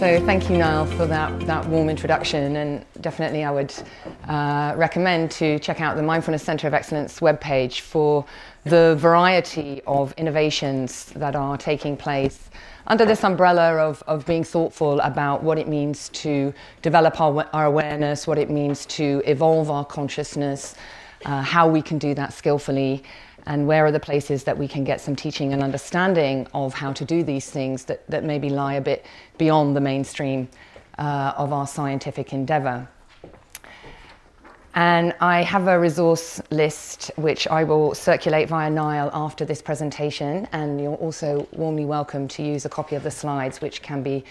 So thank you, Niall, for that warm introduction, and definitely I would recommend to check out the Mindfulness Centre of Excellence webpage for the variety of innovations that are taking place under this umbrella of being thoughtful about what it means to develop our awareness, what it means to evolve our consciousness, how we can do that skillfully, and where are the places that we can get some teaching and understanding of how to do these things that maybe lie a bit beyond the mainstream of our scientific endeavour. And I have a resource list which I will circulate via Niall after this presentation, and you're also warmly welcome to use a copy of the slides which can be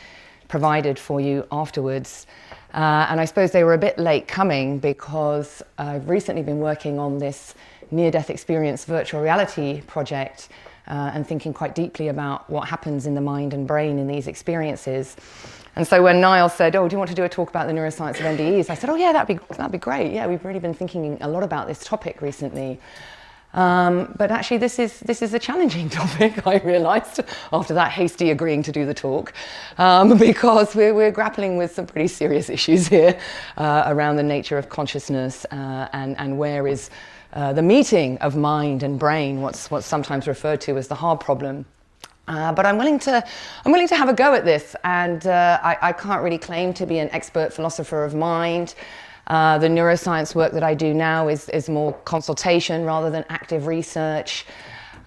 provided for you afterwards. And I suppose they were a bit late coming because I've recently been working on this near-death experience virtual reality project and thinking quite deeply about what happens in the mind and brain in these experiences. And so when Niall said, "Oh, do you want to do a talk about the neuroscience of NDEs?" I said, "Oh yeah, that'd be great. Yeah, we've really been thinking a lot about this topic recently." But actually this is a challenging topic, I realized after that hasty agreeing to do the talk, because we're grappling with some pretty serious issues here around the nature of consciousness and where is the meeting of mind and brain, what's sometimes referred to as the hard problem. But I'm willing to have a go at this, and I can't really claim to be an expert philosopher of mind. The neuroscience work that I do now is more consultation rather than active research.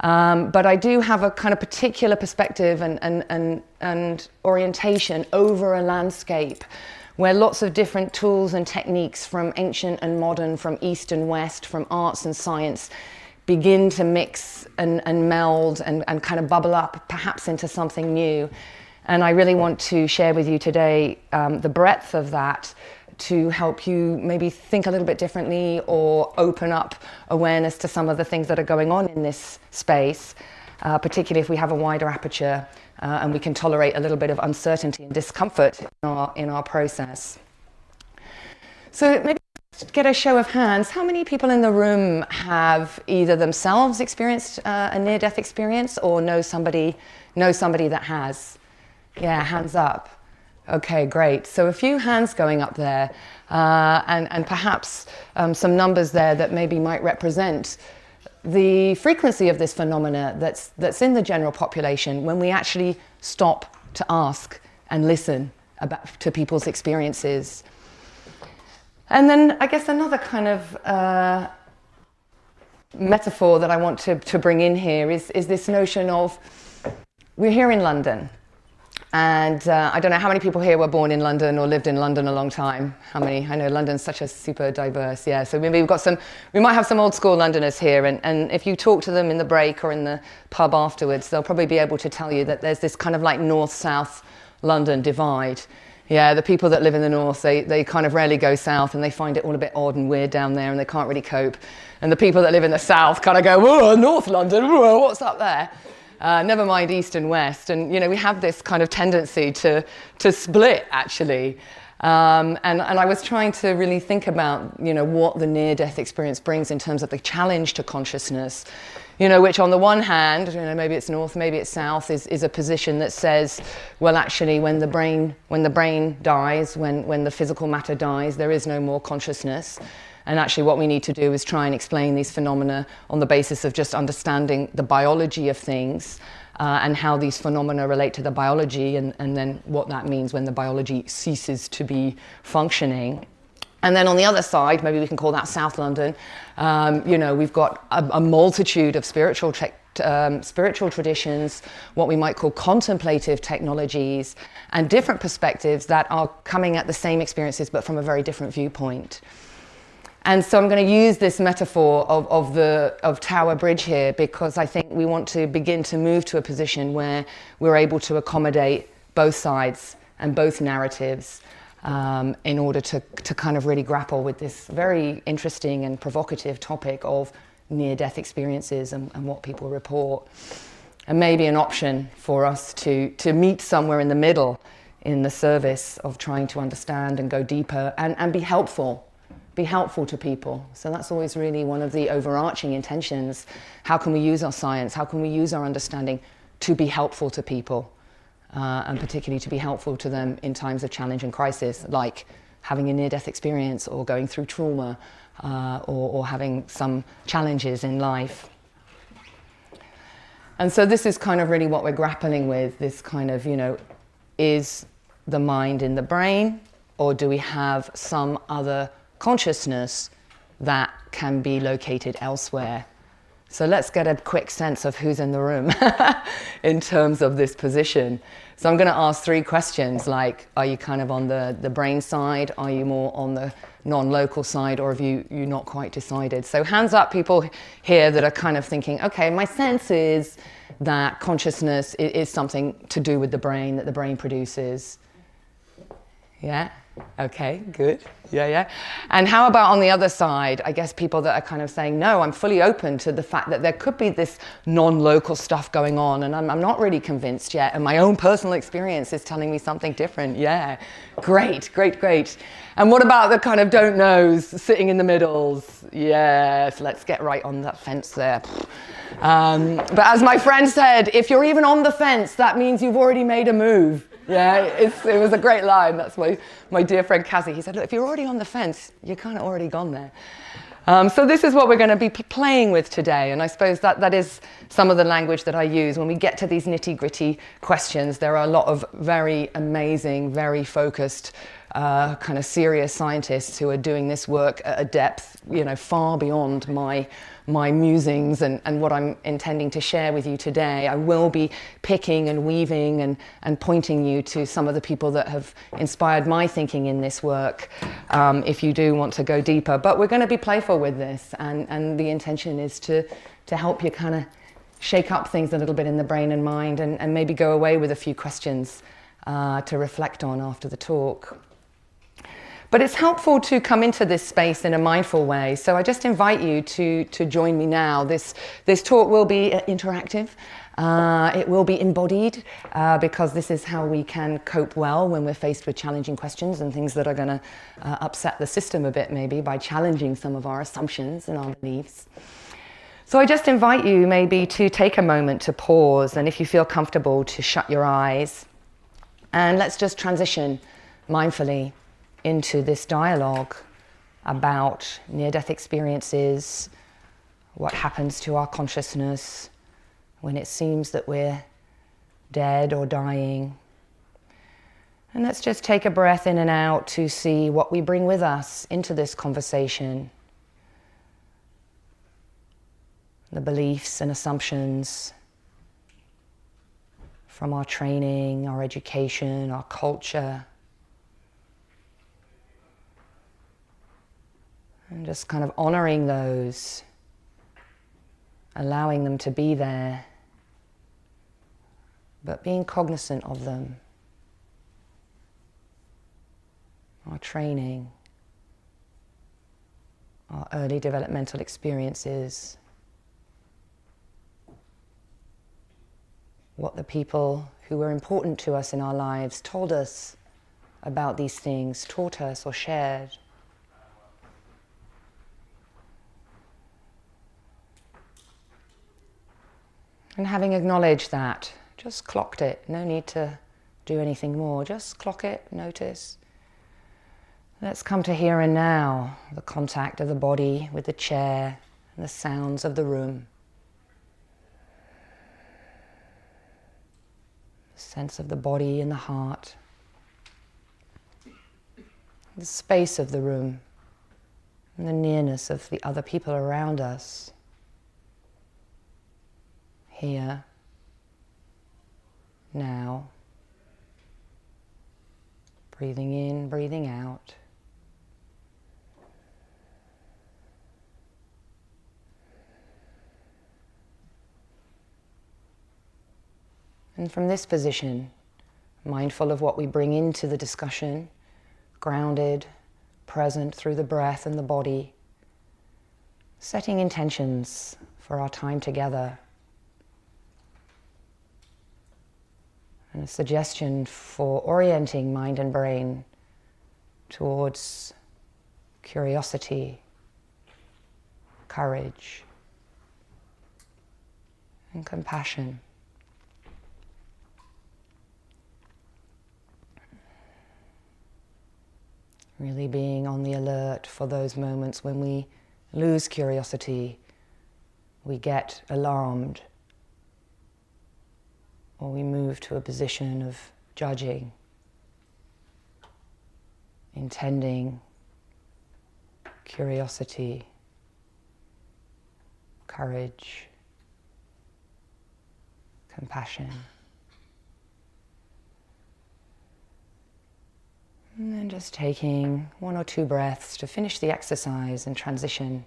But I do have a kind of particular perspective and orientation over a landscape where lots of different tools and techniques from ancient and modern, from East and West, from arts and science, begin to mix and meld and kind of bubble up perhaps into something new. And I really want to share with you today the breadth of that to help you maybe think a little bit differently or open up awareness to some of the things that are going on in this space, particularly if we have a wider aperture and we can tolerate a little bit of uncertainty and discomfort in our process. So maybe get a show of hands. How many people in the room have either themselves experienced a near-death experience or know somebody that has? Yeah, hands up. Okay, great. So a few hands going up there, and perhaps some numbers there that maybe might represent the frequency of this phenomena that's in the general population when we actually stop to ask and listen to people's experiences. And then I guess another kind of metaphor that I want to bring in here is this notion of, we're here in London. And I don't know how many people here were born in London or lived in London a long time. How many? I know London's such a super diverse, yeah. So maybe we might have some old school Londoners here, and if you talk to them in the break or in the pub afterwards, they'll probably be able to tell you that there's this kind of like north-south London divide. Yeah, the people that live in the north, they kind of rarely go south, and they find it all a bit odd and weird down there, and they can't really cope. And the people that live in the south kind of go, "Whoa, North London, whoa, what's up there?" Never mind East and West. And, we have this kind of tendency to split, actually. And I was trying to really think about, what the near-death experience brings in terms of the challenge to consciousness, which on the one hand, maybe it's north, maybe it's south, is a position that says, well, actually, when the brain dies, when the physical matter dies, there is no more consciousness. And actually what we need to do is try and explain these phenomena on the basis of just understanding the biology of things and how these phenomena relate to the biology and then what that means when the biology ceases to be functioning. And then on the other side, maybe we can call that South London, we've got a multitude of spiritual traditions, what we might call contemplative technologies, and different perspectives that are coming at the same experiences but from a very different viewpoint. And so I'm going to use this metaphor of Tower Bridge here because I think we want to begin to move to a position where we're able to accommodate both sides and both narratives in order to kind of really grapple with this very interesting and provocative topic of near-death experiences and what people report. And maybe an option for us to meet somewhere in the middle in the service of trying to understand and go deeper and be helpful to people. So that's always really one of the overarching intentions. How can we use our science? How can we use our understanding to be helpful to people? and particularly to be helpful to them in times of challenge and crisis, like having a near-death experience or going through trauma or having some challenges in life. And so this is kind of really what we're grappling with, this kind of, is the mind in the brain, or do we have some other consciousness that can be located elsewhere? So let's get a quick sense of who's in the room in terms of this position. So I'm going to ask 3 questions, like, are you kind of on the brain side? Are you more on the non-local side? Or have you not quite decided? So hands up, people here that are kind of thinking, okay, my sense is that consciousness is something to do with the brain, that the brain produces. Yeah? Okay, good. Yeah. And how about on the other side? I guess people that are kind of saying, no, I'm fully open to the fact that there could be this non-local stuff going on, and I'm not really convinced yet, and my own personal experience is telling me something different. Yeah, great. And what about the kind of don't knows, sitting in the middles? Yes, let's get right on that fence there. But as my friend said, if you're even on the fence, that means you've already made a move. Yeah, it was a great line. That's my dear friend Kazi. He said, look, if you're already on the fence, you're kind of already gone there. So this is what we're going to be playing with today. And I suppose that is some of the language that I use. When we get to these nitty-gritty questions, there are a lot of very amazing, very focused, kind of serious scientists who are doing this work at a depth, far beyond my musings and what I'm intending to share with you today. I will be picking and weaving and pointing you to some of the people that have inspired my thinking in this work, if you do want to go deeper. But we're going to be playful with this, and the intention is to help you kind of shake up things a little bit in the brain and mind, and maybe go away with a few questions to reflect on after the talk. But it's helpful to come into this space in a mindful way. So I just invite you to join me now. This talk will be interactive. It will be embodied, because this is how we can cope well when we're faced with challenging questions and things that are going to upset the system a bit, maybe, by challenging some of our assumptions and our beliefs. So I just invite you maybe to take a moment to pause, and if you feel comfortable, to shut your eyes. And let's just transition mindfully into this dialogue about near-death experiences, what happens to our consciousness when it seems that we're dead or dying. And let's just take a breath in and out to see what we bring with us into this conversation. The beliefs and assumptions from our training, our education, our culture. And just kind of honoring those, allowing them to be there, but being cognizant of them. Our training, our early developmental experiences, what the people who were important to us in our lives told us about these things, taught us or shared. And having acknowledged that, just clocked it. No need to do anything more. Just clock it, notice. Let's come to here and now, the contact of the body with the chair and the sounds of the room. The sense of the body and the heart. The space of the room and the nearness of the other people around us. Here, now, breathing in, breathing out. And from this position, mindful of what we bring into the discussion, grounded, present through the breath and the body, setting intentions for our time together. And a suggestion for orienting mind and brain towards curiosity, courage, and compassion. Really being on the alert for those moments when we lose curiosity, we get alarmed, or we move to a position of judging, intending, curiosity, courage, compassion. And then just taking 1 or 2 breaths to finish the exercise and transition.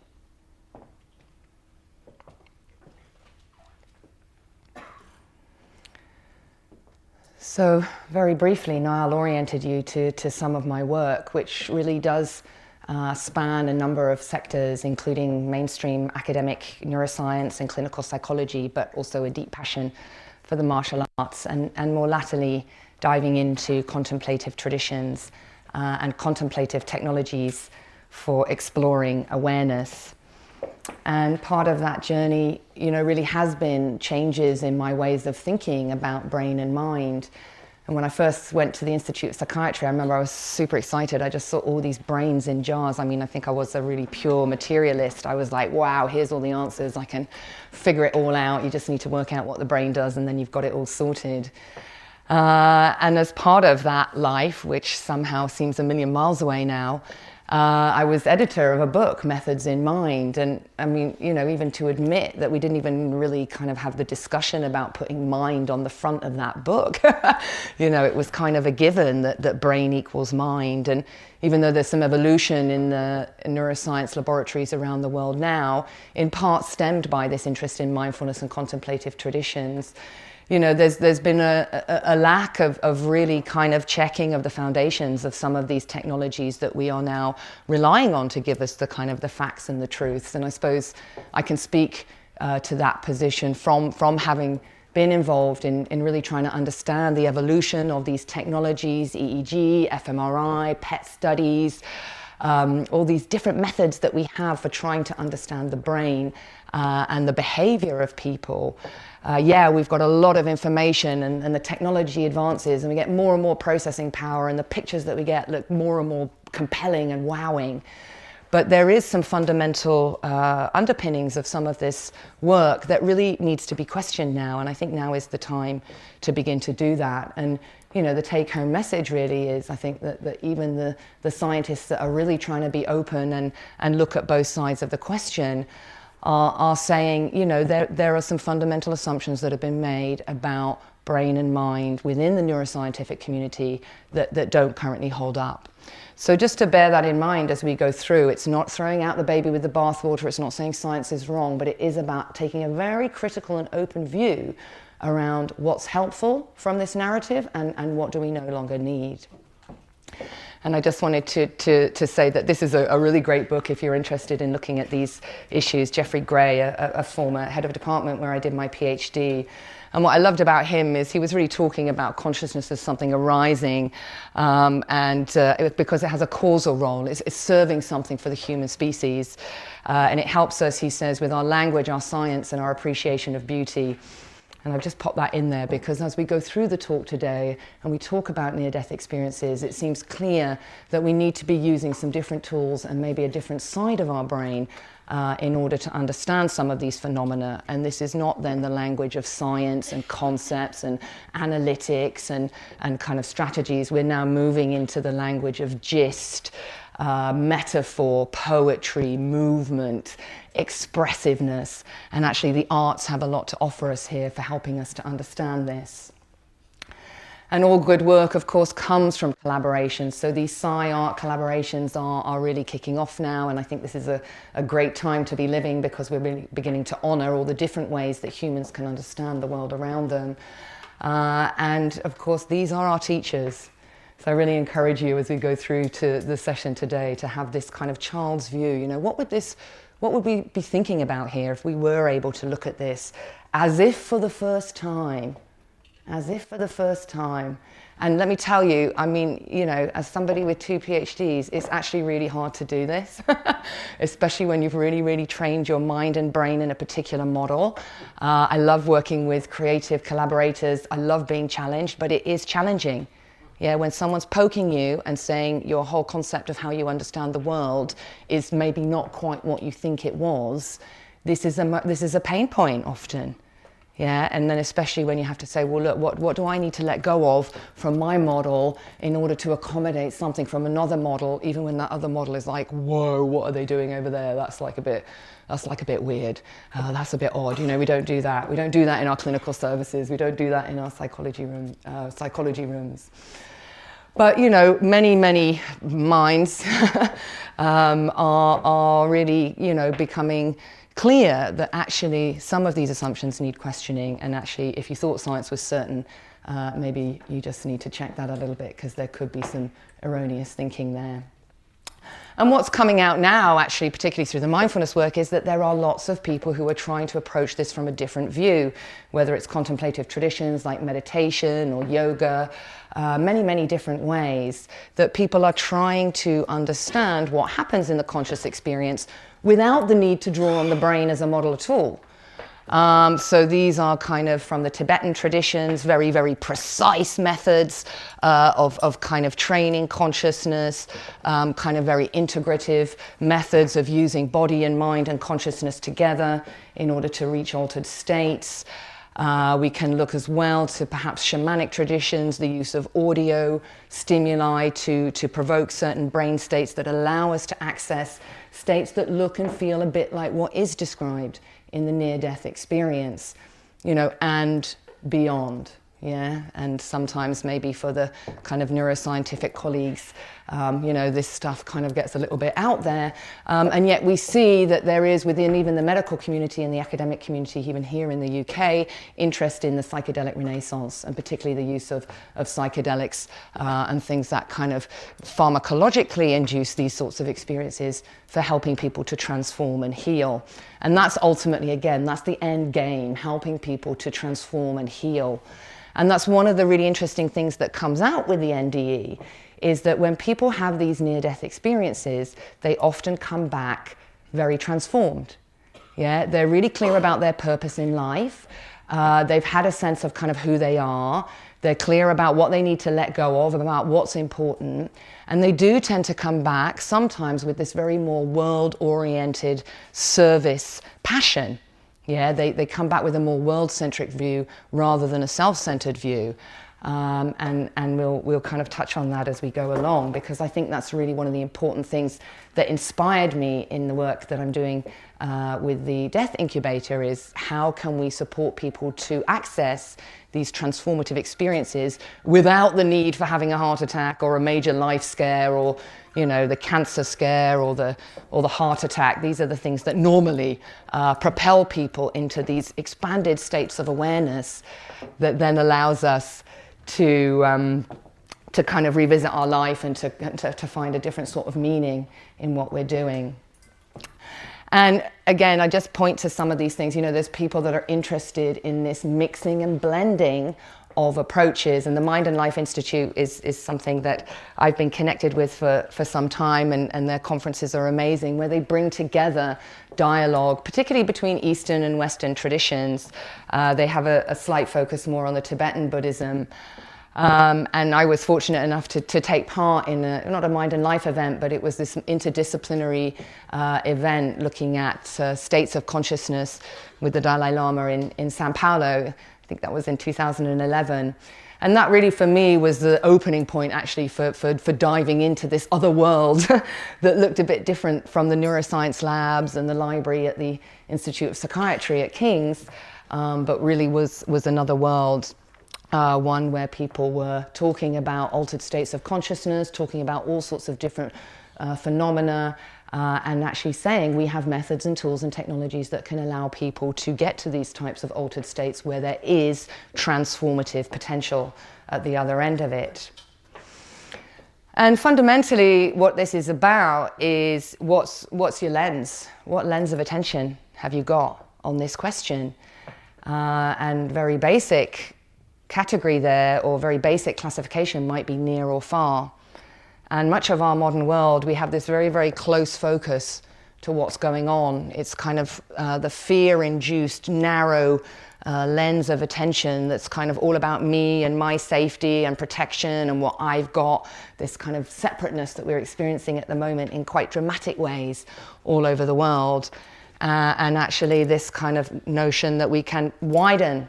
So very briefly, Niall oriented you to some of my work, which really does span a number of sectors, including mainstream academic neuroscience and clinical psychology, but also a deep passion for the martial arts, and more latterly diving into contemplative traditions and contemplative technologies for exploring awareness. And part of that journey, really has been changes in my ways of thinking about brain and mind. And when I first went to the Institute of Psychiatry, I remember I was super excited. I just saw all these brains in jars. I think I was a really pure materialist. I was like, wow, here's all the answers. I can figure it all out. You just need to work out what the brain does, and then you've got it all sorted. And as part of that life, which somehow seems a million miles away now, I was editor of a book, Methods in Mind. And even to admit that we didn't even really kind of have the discussion about putting mind on the front of that book. It was kind of a given that brain equals mind. And even though there's some evolution in the neuroscience laboratories around the world now, in part stemmed by this interest in mindfulness and contemplative traditions, there's been a lack of really kind of checking of the foundations of some of these technologies that we are now relying on to give us the kind of the facts and the truths. And I suppose I can speak to that position from having been involved in really trying to understand the evolution of these technologies, EEG, fMRI, PET studies, all these different methods that we have for trying to understand the brain and the behavior of people. We've got a lot of information, and the technology advances, and we get more and more processing power, and the pictures that we get look more and more compelling and wowing. But there is some fundamental underpinnings of some of this work that really needs to be questioned now, and I think now is the time to begin to do that. And the take-home message really is, I think, that even the scientists that are really trying to be open and look at both sides of the question are saying, there are some fundamental assumptions that have been made about brain and mind within the neuroscientific community that don't currently hold up. So just to bear that in mind as we go through, it's not throwing out the baby with the bathwater, it's not saying science is wrong, but it is about taking a very critical and open view around what's helpful from this narrative and what do we no longer need. And I just wanted to say that this is a really great book if you're interested in looking at these issues. Jeffrey Gray, a former head of department where I did my PhD. And what I loved about him is he was really talking about consciousness as something arising, because it has a causal role. It's serving something for the human species. And it helps us, he says, with our language, our science, and our appreciation of beauty. And I've just popped that in there because as we go through the talk today and we talk about near-death experiences, it seems clear that we need to be using some different tools and maybe a different side of our brain in order to understand some of these phenomena. And this is not then the language of science and concepts and analytics and kind of strategies. We're now moving into the language of gist, metaphor, poetry, movement, expressiveness, and actually the arts have a lot to offer us here for helping us to understand this. And all good work, of course, comes from collaboration. So these sci-art collaborations are really kicking off now, and I think this is a great time to be living because we're really beginning to honor all the different ways that humans can understand the world around them. And of course, these are our teachers. So I really encourage you as we go through to the session today to have this kind of child's view. What would we be thinking about here if we were able to look at this as if for the first time? As if for the first time. And let me tell you, as somebody with 2 PhDs, it's actually really hard to do this, especially when you've really, really trained your mind and brain in a particular model. I love working with creative collaborators. I love being challenged, but it is challenging. Yeah, when someone's poking you and saying your whole concept of how you understand the world is maybe not quite what you think it was, this is a pain point often. Yeah, and then especially when you have to say, well, look, what do I need to let go of from my model in order to accommodate something from another model, even when that other model is like, whoa, what are they doing over there? That's like a bit weird. That's a bit odd. You know, we don't do that. We don't do that in our clinical services. We don't do that in our psychology rooms. But, you know, many minds are really, you know, becoming clear that actually some of these assumptions need questioning, and actually if you thought science was certain, maybe you just need to check that a little bit, because there could be some erroneous thinking there. And what's coming out now, actually, particularly through the mindfulness work, is that there are lots of people who are trying to approach this from a different view, whether it's contemplative traditions like meditation or yoga, many different ways that people are trying to understand what happens in the conscious experience without the need to draw on the brain as a model at all. So these are kind of from the Tibetan traditions, very precise methods of kind of training consciousness, kind of very integrative methods of using body and mind and consciousness together in order to reach altered states. We can look as well to perhaps shamanic traditions, the use of audio stimuli to provoke certain brain states that allow us to access states that look and feel a bit like what is described in the near-death experience, you know, and beyond. Yeah, and sometimes maybe for the kind of neuroscientific colleagues, you know, this stuff kind of gets a little bit out there, and yet we see that there is within even the medical community and the academic community, even here in the UK, interest in the psychedelic renaissance, and particularly the use of psychedelics and things that kind of pharmacologically induce these sorts of experiences for helping people to transform and heal. And that's ultimately, again, that's the end game, helping people to transform and heal. And that's one of the really interesting things that comes out with the NDE, is that when people have these near-death experiences, they often come back very transformed. Yeah, they're really clear about their purpose in life. They've had a sense of kind of who they are. They're clear about what they need to let go of, about what's important. And they do tend to come back sometimes with this very more world-oriented service passion. Yeah, they come back with a more world-centric view rather than a self-centered view. And we'll kind of touch on that as we go along, because I think that's really one of the important things that inspired me in the work that I'm doing with the Death Incubator, is how can we support people to access these transformative experiences without the need for having a heart attack or a major life scare, or, you know, the cancer scare or the heart attack. These are the things that normally propel people into these expanded states of awareness that then allows us to kind of revisit our life and to find a different sort of meaning in what we're doing. And again, I just point to some of these things. You know, there's people that are interested in this mixing and blending of approaches, and the Mind and Life Institute is something that I've been connected with for some time, and their conferences are amazing, where they bring together dialogue, particularly between Eastern and Western traditions. They have a slight focus more on the Tibetan Buddhism. And I was fortunate enough to take part in not a Mind and Life event, but it was this interdisciplinary event looking at states of consciousness with the Dalai Lama in Sao Paulo. I think that was in 2011. And that really, for me, was the opening point, actually, for diving into this other world that looked a bit different from the neuroscience labs and the library at the Institute of Psychiatry at King's, but really was another world. One where people were talking about altered states of consciousness, talking about all sorts of different phenomena, and actually saying we have methods and tools and technologies that can allow people to get to these types of altered states where there is transformative potential at the other end of it. And fundamentally, what this is about is what's your lens? What lens of attention have you got on this question? And very basic category there, or very basic classification, might be near or far. And much of our modern world, we have this very close focus to what's going on. It's kind of the fear-induced narrow lens of attention that's kind of all about me and my safety and protection and what I've got, this kind of separateness that we're experiencing at the moment in quite dramatic ways all over the world. And actually this kind of notion that we can widen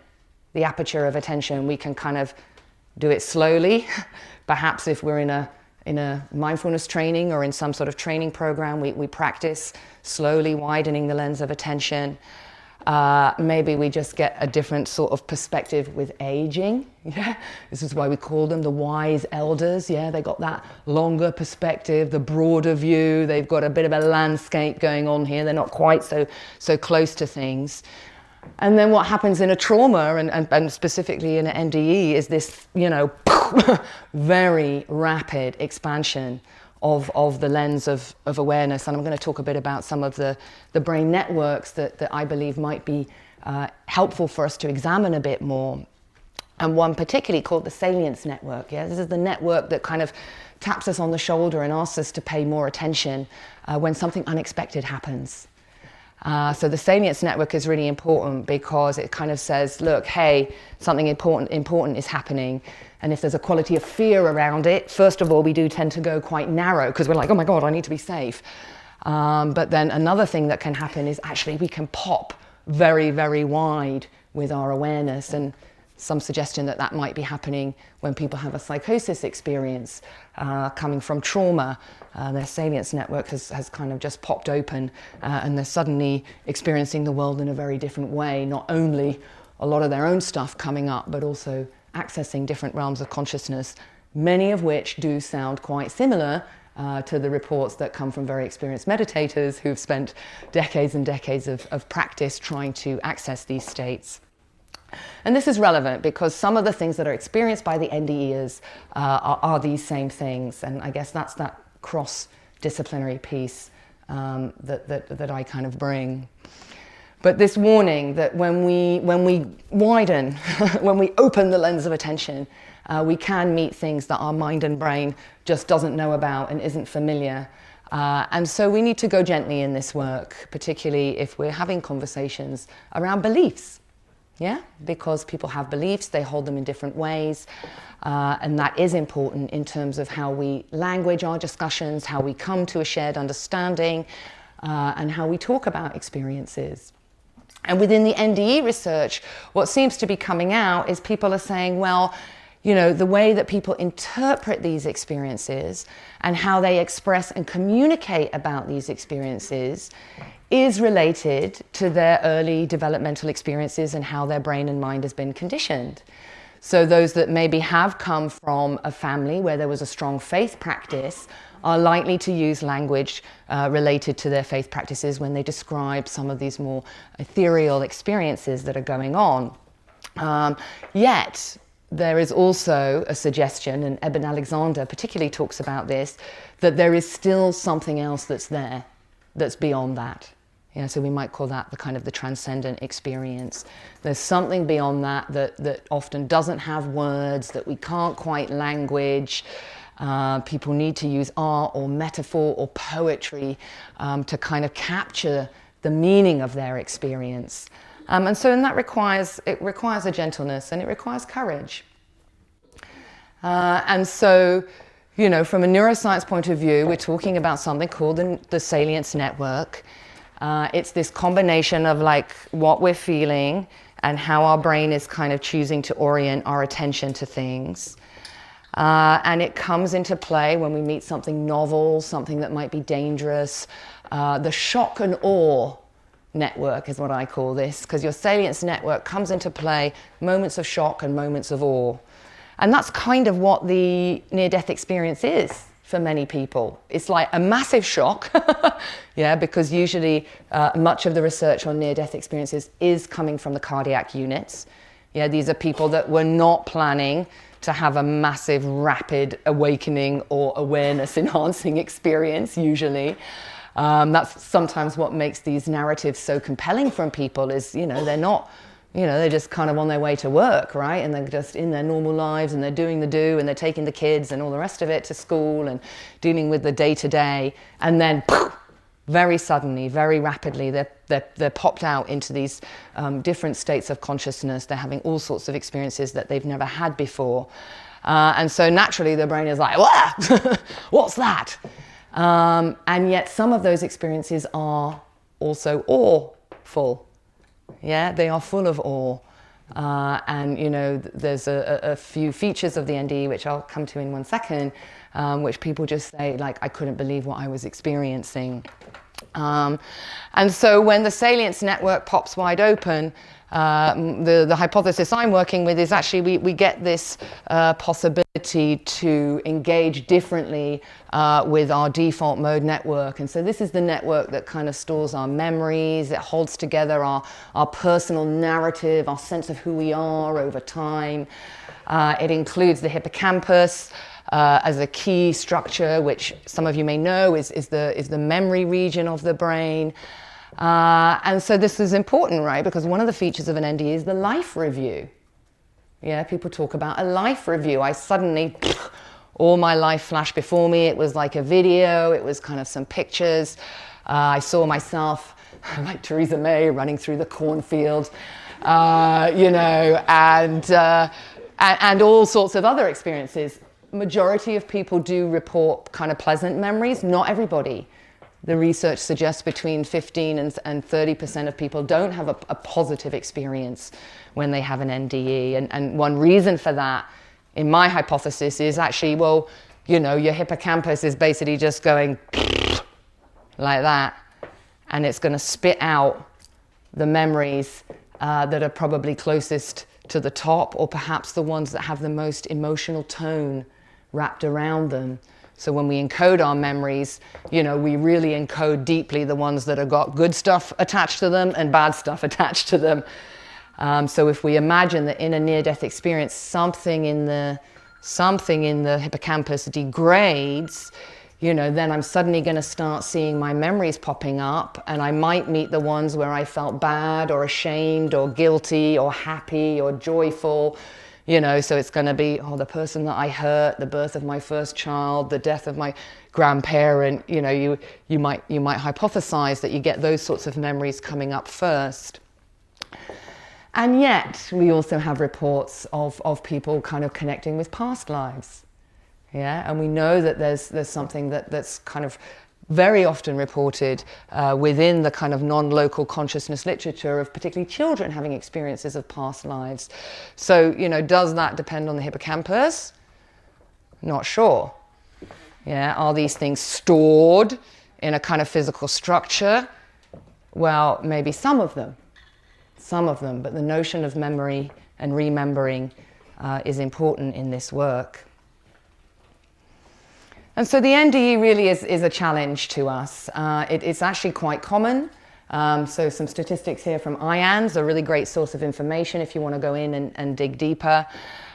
the aperture of attention. We can kind of do it slowly. Perhaps if we're in a mindfulness training or in some sort of training program, we practice slowly widening the lens of attention. Maybe we just get a different sort of perspective with aging. Yeah, this is why we call them the wise elders. Yeah, they got that longer perspective, the broader view. They've got a bit of a landscape going on here. They're not quite so close to things. And then what happens in a trauma and specifically in an NDE is this, very rapid expansion of the lens of awareness. And I'm going to talk a bit about some of the brain networks that I believe might be helpful for us to examine a bit more. And one particularly called the salience network. Yeah, this is the network that kind of taps us on the shoulder and asks us to pay more attention when something unexpected happens. So the salience network is really important because it kind of says, look, hey, something important is happening. And if there's a quality of fear around it, first of all, we do tend to go quite narrow because we're like, oh my God, I need to be safe. But then another thing that can happen is actually we can pop very, very wide with our awareness. And some suggestion that might be happening when people have a psychosis experience coming from trauma. Their salience network has kind of just popped open and they're suddenly experiencing the world in a very different way. Not only a lot of their own stuff coming up, but also accessing different realms of consciousness, many of which do sound quite similar to the reports that come from very experienced meditators who've spent decades and decades of practice trying to access these states. And this is relevant because some of the things that are experienced by the NDEers are these same things. And I guess that's that cross-disciplinary piece that I kind of bring. But this warning that when we widen, when we open the lens of attention, we can meet things that our mind and brain just doesn't know about and isn't familiar. And so we need to go gently in this work, particularly if we're having conversations around beliefs. Yeah, because people have beliefs, they hold them in different ways, and that is important in terms of how we language our discussions, how we come to a shared understanding, and how we talk about experiences. And within the NDE research, what seems to be coming out is people are saying, well, the way that people interpret these experiences and how they express and communicate about these experiences is related to their early developmental experiences and how their brain and mind has been conditioned. So those that maybe have come from a family where there was a strong faith practice are likely to use language related to their faith practices when they describe some of these more ethereal experiences that are going on. Yet, there is also a suggestion, and Eben Alexander particularly talks about this, that there is still something else that's there, that's beyond that. So we might call that the transcendent experience. There's something beyond that often doesn't have words, that we can't quite language. People need to use art or metaphor or poetry to kind of capture the meaning of their experience. And that requires a gentleness and it requires courage. And so, from a neuroscience point of view, we're talking about something called the salience network. It's this combination of what we're feeling and how our brain is kind of choosing to orient our attention to things. And it comes into play when we meet something novel, something that might be dangerous. The shock and awe network is what I call this, because your salience network comes into play moments of shock and moments of awe. And that's kind of what the near-death experience is for many people. It's like a massive shock, because usually much of the research on near-death experiences is coming from the cardiac units. These are people that were not planning to have a massive, rapid awakening or awareness-enhancing experience, usually. That's sometimes what makes these narratives so compelling from people is, they're not, they're just kind of on their way to work, right? And they're just in their normal lives and they're doing the do and they're taking the kids and all the rest of it to school and dealing with the day-to-day. And then, poof, very suddenly, very rapidly. They're popped out into these different states of consciousness. They're having all sorts of experiences that they've never had before. And so naturally the brain is like, what's that? And yet some of those experiences are also awful. Yeah, they are full of awe. And, you know, there's a few features of the NDE, which I'll come to in one second, which people just say, like, I couldn't believe what I was experiencing. And so when the salience network pops wide open, the hypothesis I'm working with is actually we get this possibility to engage differently with our default mode network. And so this is the network that kind of stores our memories. It holds together our personal narrative, our sense of who we are over time. It includes the hippocampus as a key structure, which some of you may know is the memory region of the brain. And so this is important, right? Because one of the features of an NDE is the life review. Yeah, people talk about a life review. I suddenly, all my life flashed before me. It was like a video. It was kind of some pictures. I saw myself, like Theresa May, running through the cornfield, you know, and all sorts of other experiences. Majority of people do report kind of pleasant memories. Not everybody. The research suggests between 15 and 30% of people don't have a positive experience when they have an NDE. And one reason for that, in my hypothesis, is actually, well, you know, your hippocampus is basically just going like that. And it's going to spit out the memories that are probably closest to the top, or perhaps the ones that have the most emotional tone wrapped around them. So when we encode our memories, you know, we really encode deeply the ones that have got good stuff attached to them and bad stuff attached to them. So if we imagine that in a near-death experience, something in the hippocampus degrades, you know, then I'm suddenly going to start seeing my memories popping up, and I might meet the ones where I felt bad or ashamed or guilty or happy or joyful. You know, so it's going to be, the person that I hurt, the birth of my first child, the death of my grandparent. You know, you might hypothesize that you get those sorts of memories coming up first. And yet, we also have reports of people kind of connecting with past lives. Yeah, and we know that there's something that's kind of very often reported within the kind of non-local consciousness literature of particularly children having experiences of past lives. So, you know, does that depend on the hippocampus? Not sure. Yeah, are these things stored in a kind of physical structure? Well, maybe some of them, but the notion of memory and remembering is important in this work. And so the NDE really is a challenge to us. It's actually quite common. So some statistics here from IANS, a really great source of information if you want to go in and dig deeper.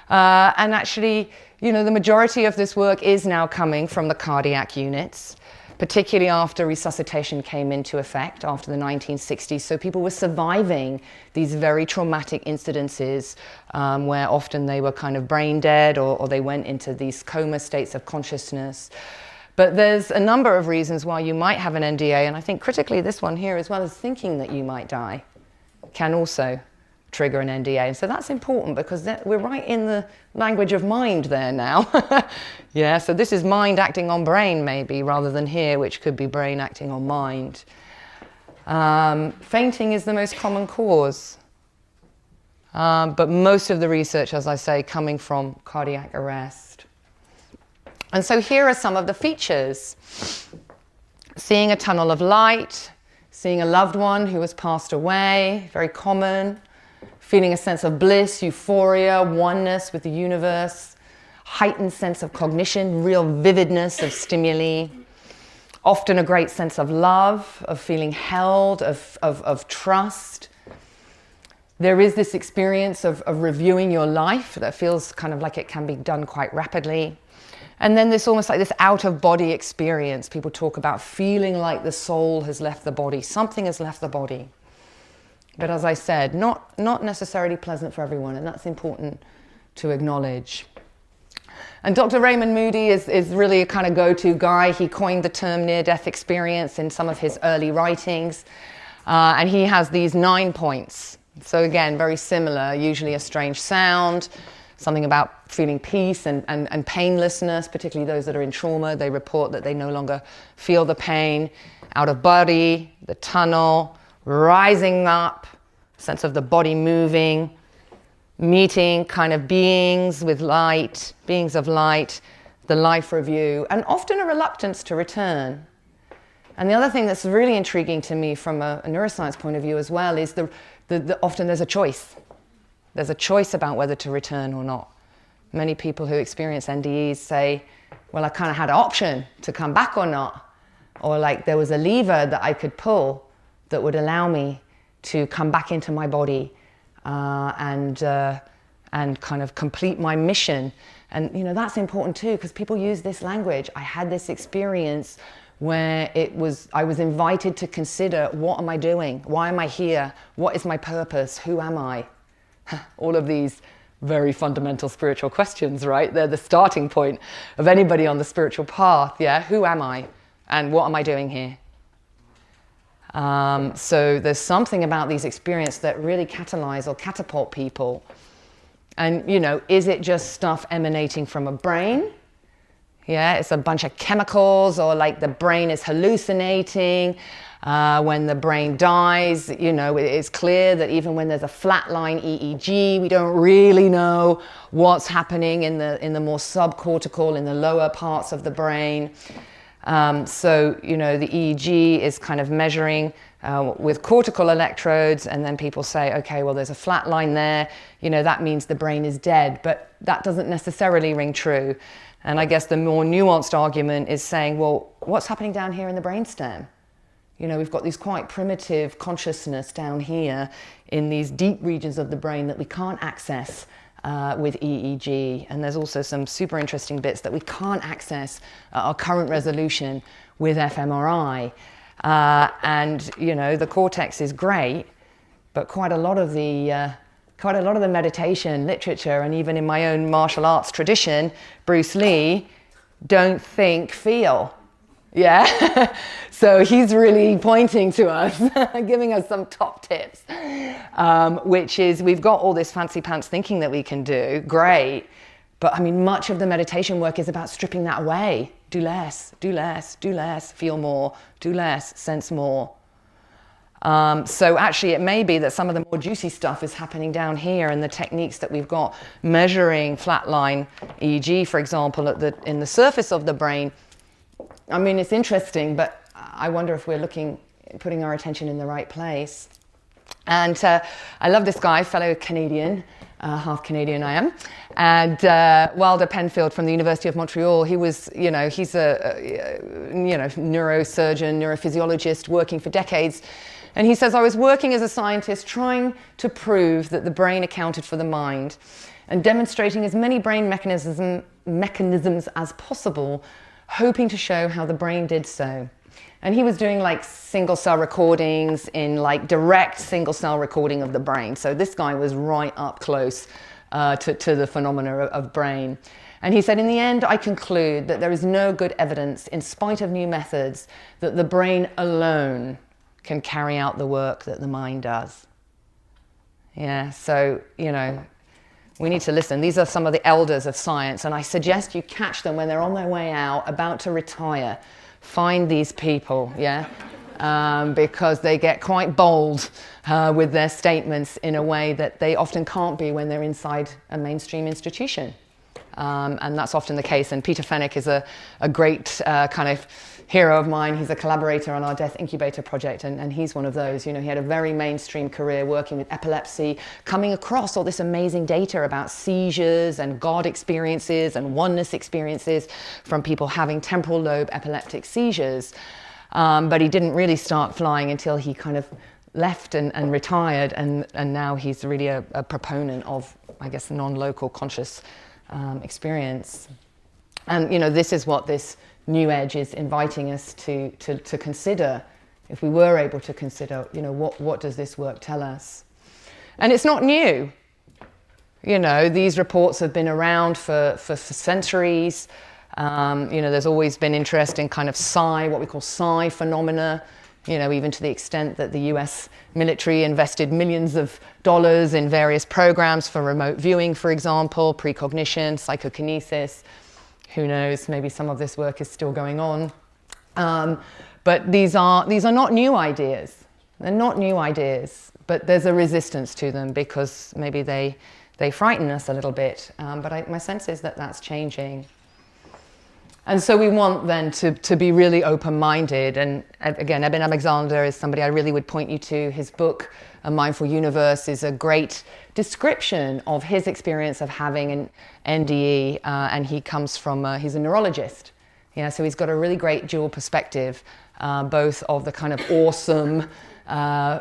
And actually, you know, the majority of this work is now coming from the cardiac units, particularly after resuscitation came into effect after the 1960s. So people were surviving these very traumatic incidences where often they were kind of brain dead or they went into these coma states of consciousness. But there's a number of reasons why you might have an NDA, and I think critically this one here, as well as thinking that you might die, can also trigger an NDA. And so that's important because we're right in the language of mind there now. Yeah, so this is mind acting on brain maybe, rather than here, which could be brain acting on mind. Fainting is the most common cause. But most of the research, as I say, coming from cardiac arrest. And so here are some of the features. Seeing a tunnel of light, seeing a loved one who has passed away, very common. Feeling a sense of bliss, euphoria, oneness with the universe, heightened sense of cognition, real vividness of stimuli, often a great sense of love, of feeling held, of trust. There is this experience of reviewing your life that feels kind of like it can be done quite rapidly. And then this almost like this out-of-body experience. People talk about feeling like the soul has left the body, something has left the body. But as I said, not necessarily pleasant for everyone, and that's important to acknowledge. And Dr. Raymond Moody is really a kind of go-to guy. He coined the term near-death experience in some of his early writings. And he has these 9 points. So again, very similar, usually a strange sound, something about feeling peace and painlessness, particularly those that are in trauma. They report that they no longer feel the pain. Out of body, the tunnel, rising up, sense of the body moving, meeting kind of beings with light, beings of light, the life review, and often a reluctance to return. And the other thing that's really intriguing to me from a neuroscience point of view as well is often there's a choice. There's a choice about whether to return or not. Many people who experience NDEs say, well, I kind of had an option to come back or not. Or like there was a lever that I could pull that would allow me to come back into my body and kind of complete my mission. And you know, that's important too, because people use this language. I had this experience where I was invited to consider, what am I doing? Why am I here? What is my purpose? Who am I? All of these very fundamental spiritual questions, right? They're the starting point of anybody on the spiritual path, yeah? Who am I? And what am I doing here? So there's something about these experiences that really catalyze or catapult people. And, you know, is it just stuff emanating from a brain? Yeah, it's a bunch of chemicals, or like the brain is hallucinating. When the brain dies, you know, it's clear that even when there's a flatline EEG, we don't really know what's happening in the more subcortical, in the lower parts of the brain. So, you know, the EEG is kind of measuring with cortical electrodes, and then people say, okay, well, there's a flat line there, you know, that means the brain is dead, but that doesn't necessarily ring true. And I guess the more nuanced argument is saying, well, what's happening down here in the brainstem? You know, we've got these quite primitive consciousness down here in these deep regions of the brain that we can't access with EEG. And there's also some super interesting bits that we can't access at our current resolution with fMRI. And, you know, the cortex is great, but quite a lot of the meditation literature, and even in my own martial arts tradition, Bruce Lee, don't think, feel. Yeah, so he's really pointing to us, giving us some top tips, which is we've got all this fancy pants thinking that we can do, great, but I mean, much of the meditation work is about stripping that away. Do less, do less, do less, feel more, do less, sense more. So actually it may be that some of the more juicy stuff is happening down here, and the techniques that we've got measuring flatline EEG, for example, in the surface of the brain, I mean, it's interesting, but I wonder if we're putting our attention in the right place. And I love this guy, fellow Canadian, half Canadian I am, and Wilder Penfield from the University of Montreal. He was, you know, he's a neurosurgeon, neurophysiologist working for decades. And he says, I was working as a scientist trying to prove that the brain accounted for the mind and demonstrating as many brain mechanisms as possible, hoping to show how the brain did so. And he was doing like single cell recordings in like direct single cell recording of the brain. So this guy was right up close to the phenomena of brain. And he said, in the end, I conclude that there is no good evidence, in spite of new methods, that the brain alone can carry out the work that the mind does. Yeah, so, you know, we need to listen. These are some of the elders of science, and I suggest you catch them when they're on their way out, about to retire. Find these people, yeah? Because they get quite bold with their statements in a way that they often can't be when they're inside a mainstream institution. And that's often the case. And Peter Fenwick is a great kind of hero of mine. He's a collaborator on our Death Incubator project, and he's one of those. You know, he had a very mainstream career working with epilepsy, coming across all this amazing data about seizures and God experiences and oneness experiences from people having temporal lobe epileptic seizures. But he didn't really start flying until he kind of left and retired, and now he's really a proponent of, I guess, non-local conscious experience. And, you know, this is what this new edge is inviting us to consider. If we were able to consider, you know, what does this work tell us? And it's not new. You know, these reports have been around for centuries. You know, there's always been interest in kind of psi, what we call psi phenomena, you know, even to the extent that the US military invested millions of dollars in various programs for remote viewing, for example, precognition, psychokinesis. Who knows, maybe some of this work is still going on. But these are not new ideas. They're not new ideas, but there's a resistance to them because maybe they frighten us a little bit. But my sense is that that's changing. And so we want then to be really open-minded. And again, Eben Alexander is somebody I really would point you to. His book, A Mindful Universe, is a great description of his experience of having an NDE. And he comes from, he's a neurologist. Yeah, so he's got a really great dual perspective, both of the kind of awesome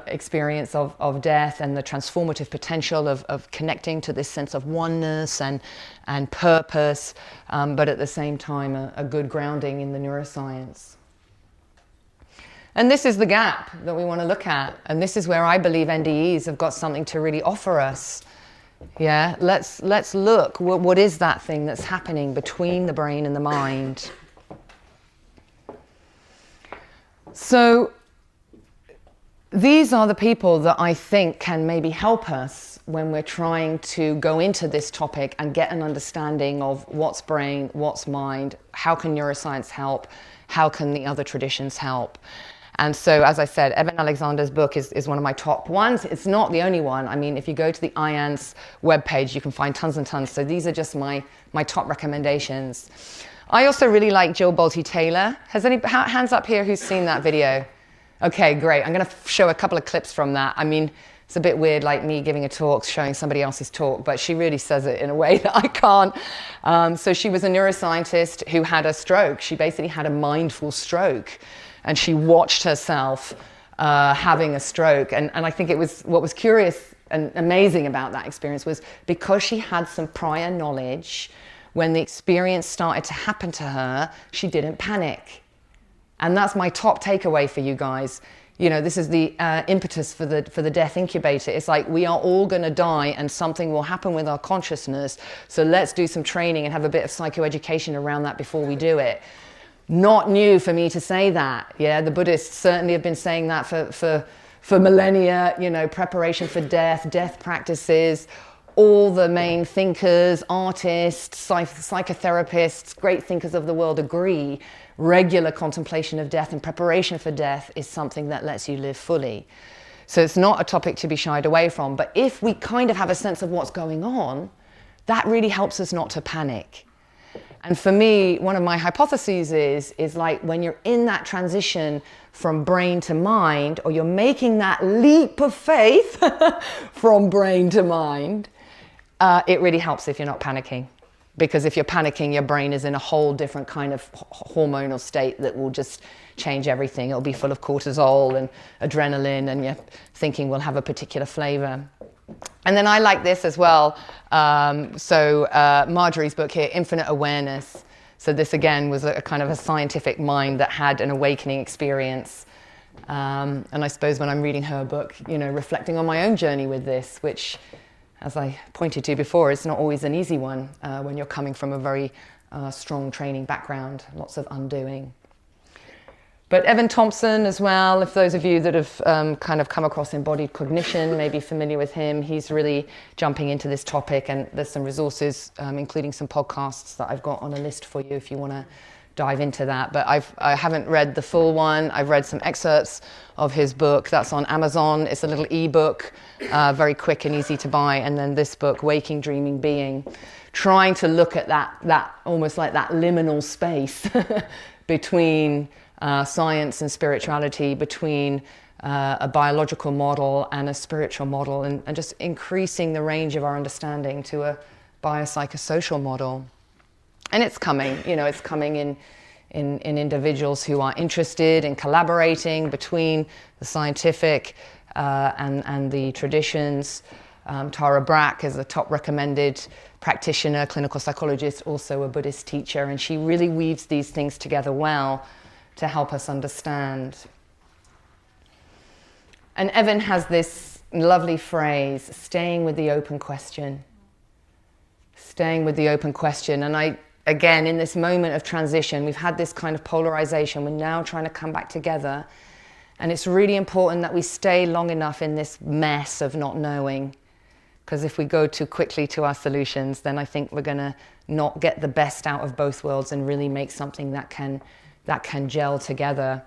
experience of death and the transformative potential of connecting to this sense of oneness and purpose, but at the same time a good grounding in the neuroscience. And this is the gap that we want to look at, and this is where I believe NDEs have got something to really offer us. Yeah, let's look, what is that thing that's happening between the brain and the mind? So these are the people that I think can maybe help us when we're trying to go into this topic and get an understanding of what's brain, what's mind, how can neuroscience help, how can the other traditions help. And so, as I said, Eben Alexander's book is one of my top ones. It's not the only one. I mean, if you go to the IANS webpage, you can find tons and tons. So these are just my top recommendations. I also really like Jill Bolte Taylor. Has any hands up here who's seen that video? Okay, great. I'm going to show a couple of clips from that. I mean, it's a bit weird, like me giving a talk, showing somebody else's talk, but she really says it in a way that I can't. So she was a neuroscientist who had a stroke. She basically had a mindful stroke, and she watched herself having a stroke. And I think what was curious and amazing about that experience was because she had some prior knowledge, when the experience started to happen to her, she didn't panic. And that's my top takeaway for you guys. You know, this is the impetus for the death incubator. It's like we are all going to die and something will happen with our consciousness. So let's do some training and have a bit of psychoeducation around that before we do it. Not new for me to say that. Yeah, the Buddhists certainly have been saying that for millennia. You know, preparation for death practices. All the main thinkers, artists, psychotherapists, great thinkers of the world agree. Regular contemplation of death and preparation for death is something that lets you live fully. So it's not a topic to be shied away from, but if we kind of have a sense of what's going on, that really helps us not to panic. And for me, one of my hypotheses is like when you're in that transition from brain to mind, or you're making that leap of faith from brain to mind, it really helps if you're not panicking. Because if you're panicking, your brain is in a whole different kind of hormonal state that will just change everything. It'll be full of cortisol and adrenaline, and your thinking will have a particular flavor. And then I like this as well. Marjorie's book here, Infinite Awareness. So this again was a kind of a scientific mind that had an awakening experience. And I suppose when I'm reading her book, you know, reflecting on my own journey with this, which, as I pointed to before, it's not always an easy one when you're coming from a very strong training background, lots of undoing. But Evan Thompson as well, if those of you that have kind of come across embodied cognition may be familiar with him, he's really jumping into this topic, and there's some resources, including some podcasts that I've got on a list for you if you want to dive into that. But I haven't read the full one. I've read some excerpts of his book. That's on Amazon. It's a little ebook, very quick and easy to buy. And then this book, Waking, Dreaming, Being, trying to look at that almost like that liminal space between science and spirituality, between a biological model and a spiritual model, and just increasing the range of our understanding to a biopsychosocial model. And it's coming, you know, it's coming in individuals who are interested in collaborating between the scientific and the traditions. Tara Brach is a top recommended practitioner, clinical psychologist, also a Buddhist teacher, and she really weaves these things together well to help us understand. And Evan has this lovely phrase, staying with the open question. Staying with the open question. And again, in this moment of transition, we've had this kind of polarization. We're now trying to come back together. And it's really important that we stay long enough in this mess of not knowing. Because if we go too quickly to our solutions, then I think we're going to not get the best out of both worlds and really make something that can gel together.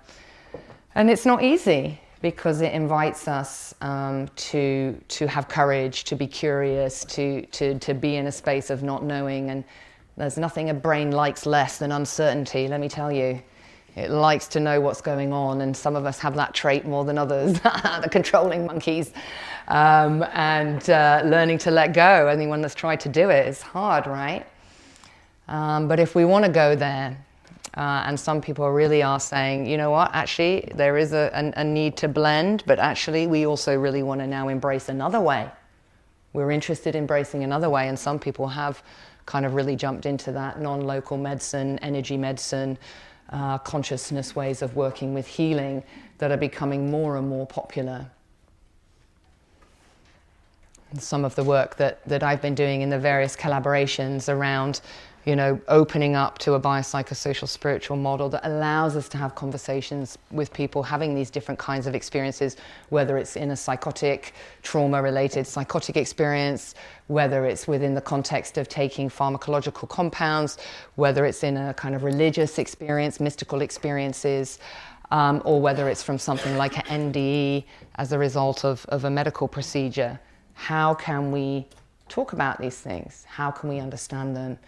And it's not easy, because it invites us to have courage, to be curious, to be in a space of not knowing. And there's nothing a brain likes less than uncertainty, let me tell you. It likes to know what's going on, and some of us have that trait more than others, the controlling monkeys. And learning to let go. Anyone that's tried to do it is hard, right? But if we want to go there, and some people really are saying, you know what, actually there is a need to blend, but actually we also really want to now embrace another way. We're interested in embracing another way, and some people have kind of really jumped into that non-local medicine, energy medicine, consciousness ways of working with healing that are becoming more and more popular. And some of the work that I've been doing in the various collaborations around, you know, opening up to a biopsychosocial spiritual model that allows us to have conversations with people having these different kinds of experiences, whether it's in a psychotic, trauma-related psychotic experience, whether it's within the context of taking pharmacological compounds, whether it's in a kind of religious experience, mystical experiences, or whether it's from something like an NDE as a result of a medical procedure. How can we talk about these things? How can we understand them?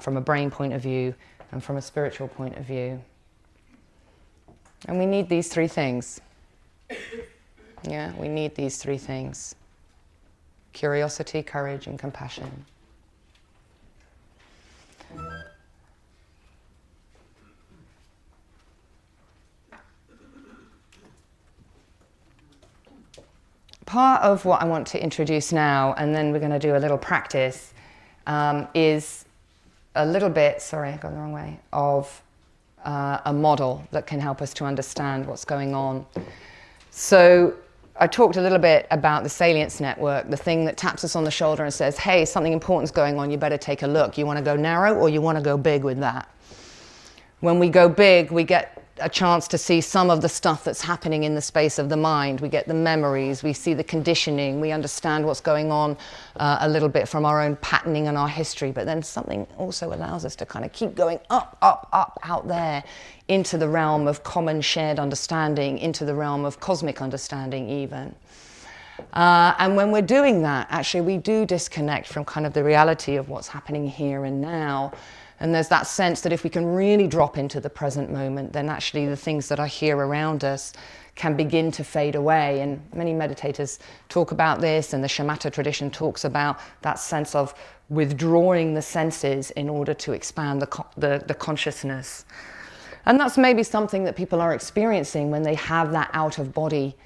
From a brain point of view and from a spiritual point of view. And we need these three things. Yeah, we need these three things. Curiosity, courage, and compassion. Part of what I want to introduce now, and then we're going to do a little practice, is a little bit, sorry, I got the wrong way, of a model that can help us to understand what's going on. So I talked a little bit about the salience network, the thing that taps us on the shoulder and says, hey, something important's going on, you better take a look. You want to go narrow or you want to go big with that? When we go big, we get a chance to see some of the stuff that's happening in the space of the mind. We get the memories, we see the conditioning, we understand what's going on a little bit from our own patterning and our history. But then something also allows us to kind of keep going up, up, up out there into the realm of common shared understanding, into the realm of cosmic understanding even. And when we're doing that, actually we do disconnect from kind of the reality of what's happening here and now. And there's that sense that if we can really drop into the present moment, then actually the things that are here around us can begin to fade away. And many meditators talk about this, and the shamatha tradition talks about that sense of withdrawing the senses in order to expand the consciousness. And that's maybe something that people are experiencing when they have that out-of-body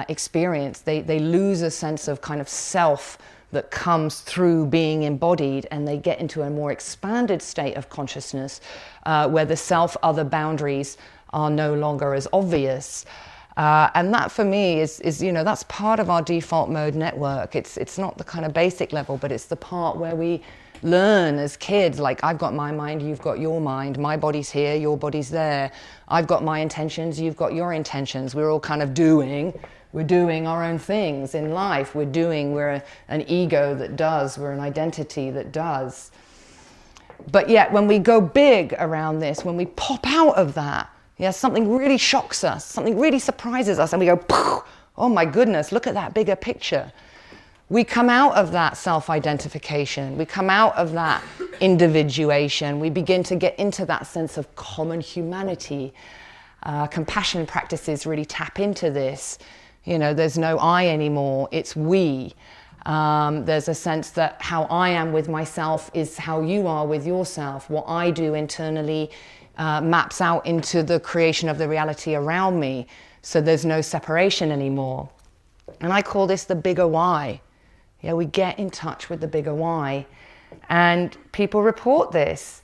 experience. They lose a sense of kind of self that comes through being embodied, and they get into a more expanded state of consciousness where the self-other boundaries are no longer as obvious. And that for me is, you know, that's part of our default mode network. It's not the kind of basic level, but it's the part where we learn as kids, like I've got my mind, you've got your mind, my body's here, your body's there. I've got my intentions, you've got your intentions. We're all kind of we're doing our own things in life. We're an ego that does, we're an identity that does. But yet when we go big around this, when we pop out of that, yeah, something really shocks us, something really surprises us, and we go, oh my goodness, look at that bigger picture. We come out of that self-identification, we come out of that individuation, we begin to get into that sense of common humanity. Compassion practices really tap into this. You know, there's no I anymore, it's we. There's a sense that how I am with myself is how you are with yourself. What I do internally maps out into the creation of the reality around me. So there's no separation anymore. And I call this the bigger why. Yeah, we get in touch with the bigger why. And people report this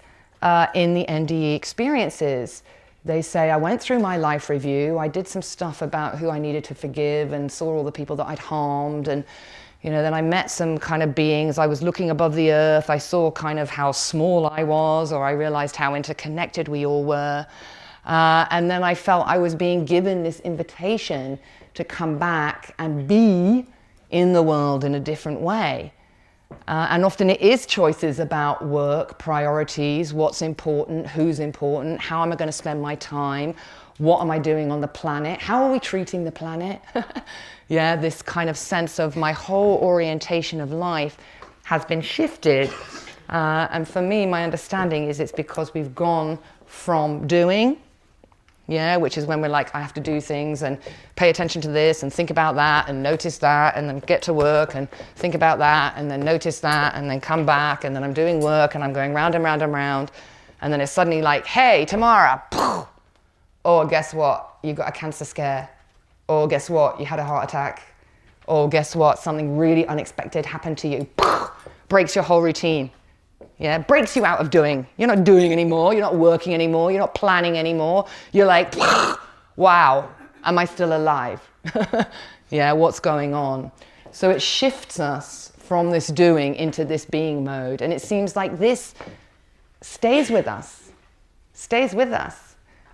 in the NDE experiences. They say, I went through my life review, I did some stuff about who I needed to forgive and saw all the people that I'd harmed, and Then I met some kind of beings. I was looking above the earth. I saw kind of how small I was, or I realized how interconnected we all were. And then I felt I was being given this invitation to come back and be in the world in a different way. And often it is choices about work, priorities, what's important, who's important, how am I going to spend my time, what am I doing on the planet, how are we treating the planet? Yeah, this kind of sense of my whole orientation of life has been shifted. And for me, my understanding is it's because we've gone from doing, which is when we're like, I have to do things and pay attention to this and think about that and notice that and then get to work and think about that and then notice that and then come back and then I'm doing work and I'm going round and round and round. And then it's suddenly like, hey, Tamara, or guess what? You got a cancer scare. Or guess what? You had a heart attack. Or guess what? Something really unexpected happened to you. Breaks your whole routine. Yeah, breaks you out of doing. You're not doing anymore. You're not working anymore. You're not planning anymore. You're like, wow, am I still alive? Yeah, what's going on? So it shifts us from this doing into this being mode. And it seems like this stays with us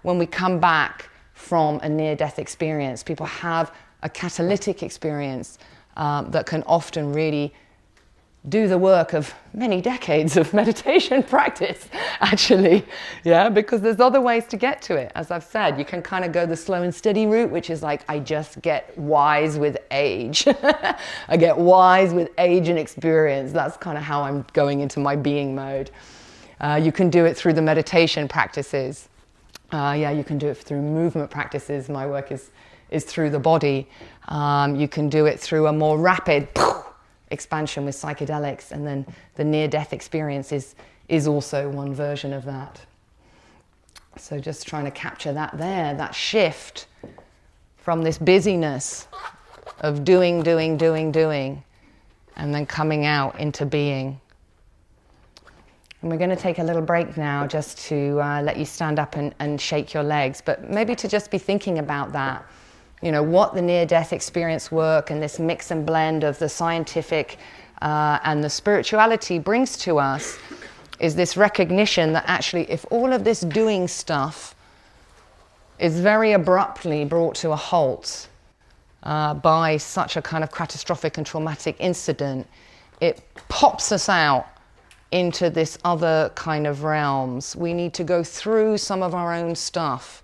when we come back from a near-death experience. People have a catalytic experience that can often really do the work of many decades of meditation practice, actually, because there's other ways to get to it. As I've said, you can kind of go the slow and steady route, which is like, I just get wise with age. I get wise with age and experience. That's kind of how I'm going into my being mode. You can do it through the meditation practices. You can do it through movement practices. My work is through the body. You can do it through a more rapid expansion with psychedelics, and then the near-death experience is also one version of that. So just trying to capture that there, that shift from this busyness of doing, and then coming out into being. And we're going to take a little break now just to let you stand up and shake your legs, but maybe to just be thinking about that. What the near-death experience work and this mix and blend of the scientific and the spirituality brings to us is this recognition that actually if all of this doing stuff is very abruptly brought to a halt by such a kind of catastrophic and traumatic incident, it pops us out into this other kind of realms. We need to go through some of our own stuff.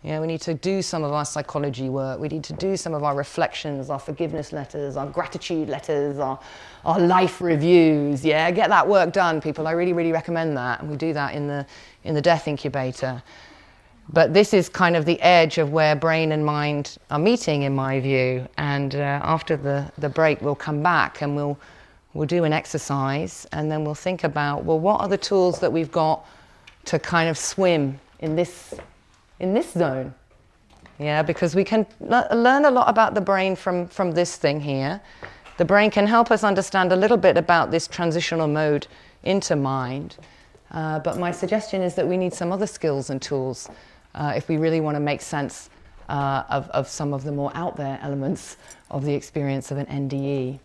We need to do some of our psychology work. We need to do some of our reflections, our forgiveness letters, our gratitude letters, our life reviews. Get that work done, people. I really, really recommend that. And we do that in the death incubator. But this is kind of the edge of where brain and mind are meeting, in my view. And after the break, we'll come back and we'll do an exercise, and then we'll think about, well, what are the tools that we've got to kind of swim in this zone? Because we can learn a lot about the brain from this thing here. The brain can help us understand a little bit about this transitional mode into mind. But my suggestion is that we need some other skills and tools if we really want to make sense of some of the more out there elements of the experience of an NDE.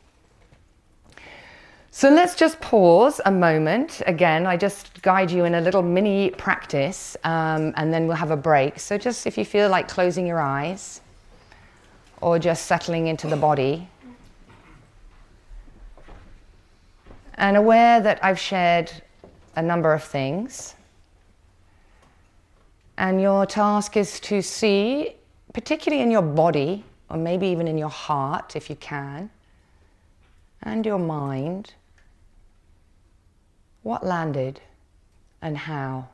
So let's just pause a moment. Again, I just guide you in a little mini practice, and then we'll have a break. So just if you feel like closing your eyes or just settling into the body, and aware that I've shared a number of things. And your task is to see, particularly in your body, or maybe even in your heart if you can, and your mind, what landed and how.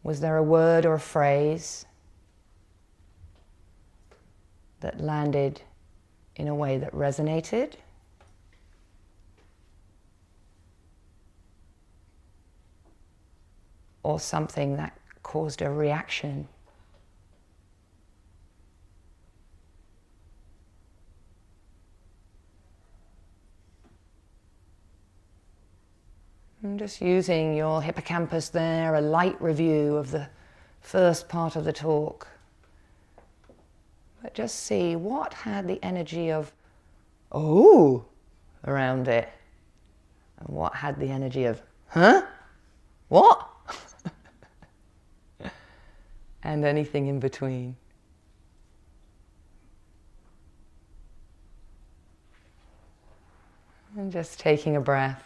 Was there a word or a phrase that landed in a way that resonated? Or something that caused a reaction? And just using your hippocampus there, a light review of the first part of the talk. but just see what had the energy of oh around it, and what had the energy of huh? What? And anything in between. And just taking a breath.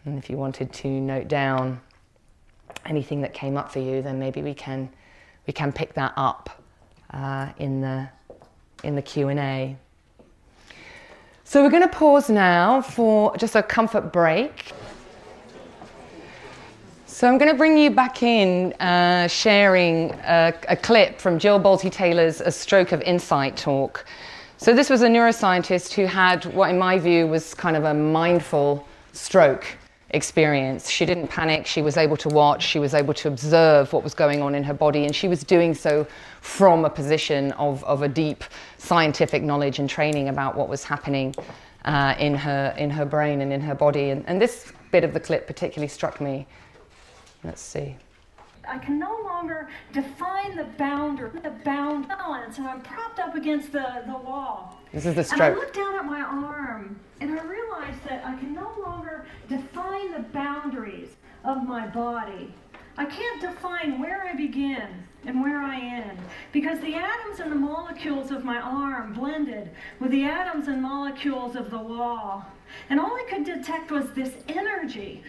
And if you wanted to note down anything that came up for you, then maybe we can pick that up in the Q&A. So we're going to pause now for just a comfort break. So I'm going to bring you back in, sharing a clip from Jill Bolte-Taylor's A Stroke of Insight talk. So this was a neuroscientist who had what, in my view, was kind of a mindful stroke experience. She didn't panic. She was able to watch. She was able to observe what was going on in her body, and she was doing so from a position of a deep scientific knowledge and training about what was happening in her brain and in her body. And this bit of the clip particularly struck me. Let's see. I can no longer define the balance, and I'm propped up against the wall. This is the stroke. And I look down at my arm, and I realize that I can no longer define the boundaries of my body. I can't define where I begin and where I end, because the atoms and the molecules of my arm blended with the atoms and molecules of the wall. And all I could detect was this energy.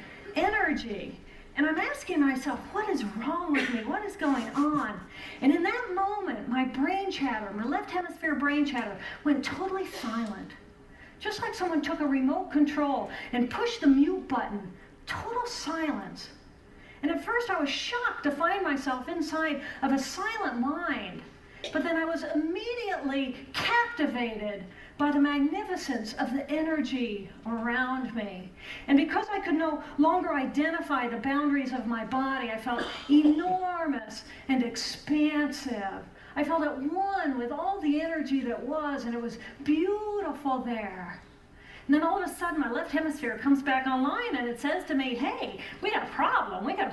And I'm asking myself, what is wrong with me? What is going on? And in that moment, my brain chatter, my left hemisphere brain chatter, went totally silent. Just like someone took a remote control and pushed the mute button. Total silence. And at first I was shocked to find myself inside of a silent mind. But then I was immediately captivated by the magnificence of the energy around me. And because I could no longer identify the boundaries of my body, I felt enormous and expansive. I felt at one with all the energy that was, and it was beautiful there. And then all of a sudden, my left hemisphere comes back online, and it says to me, hey, we got a problem, we got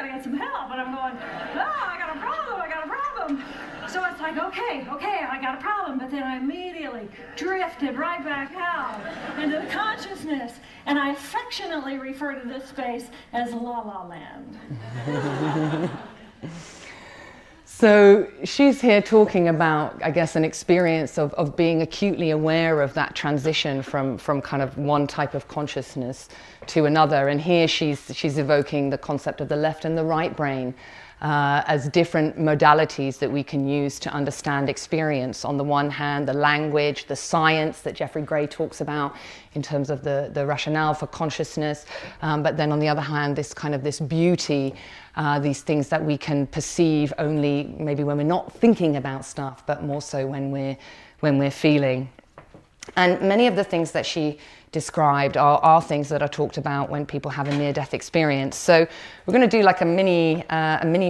to get some help. And I'm going, I got a problem. So it's like, okay, I got a problem. But then I immediately drifted right back out into the consciousness. And I affectionately refer to this space as La La Land. So she's here talking about, I guess, an experience of being acutely aware of that transition from kind of one type of consciousness to another. And here she's evoking the concept of the left and the right brain as different modalities that we can use to understand experience. On the one hand, the language, the science that Jeffrey Gray talks about in terms of the rationale for consciousness, but then on the other hand, this beauty, these things that we can perceive only maybe when we're not thinking about stuff, but more so when we're feeling. And many of the things that she described are things that are talked about when people have a near-death experience. So we're going to do like a mini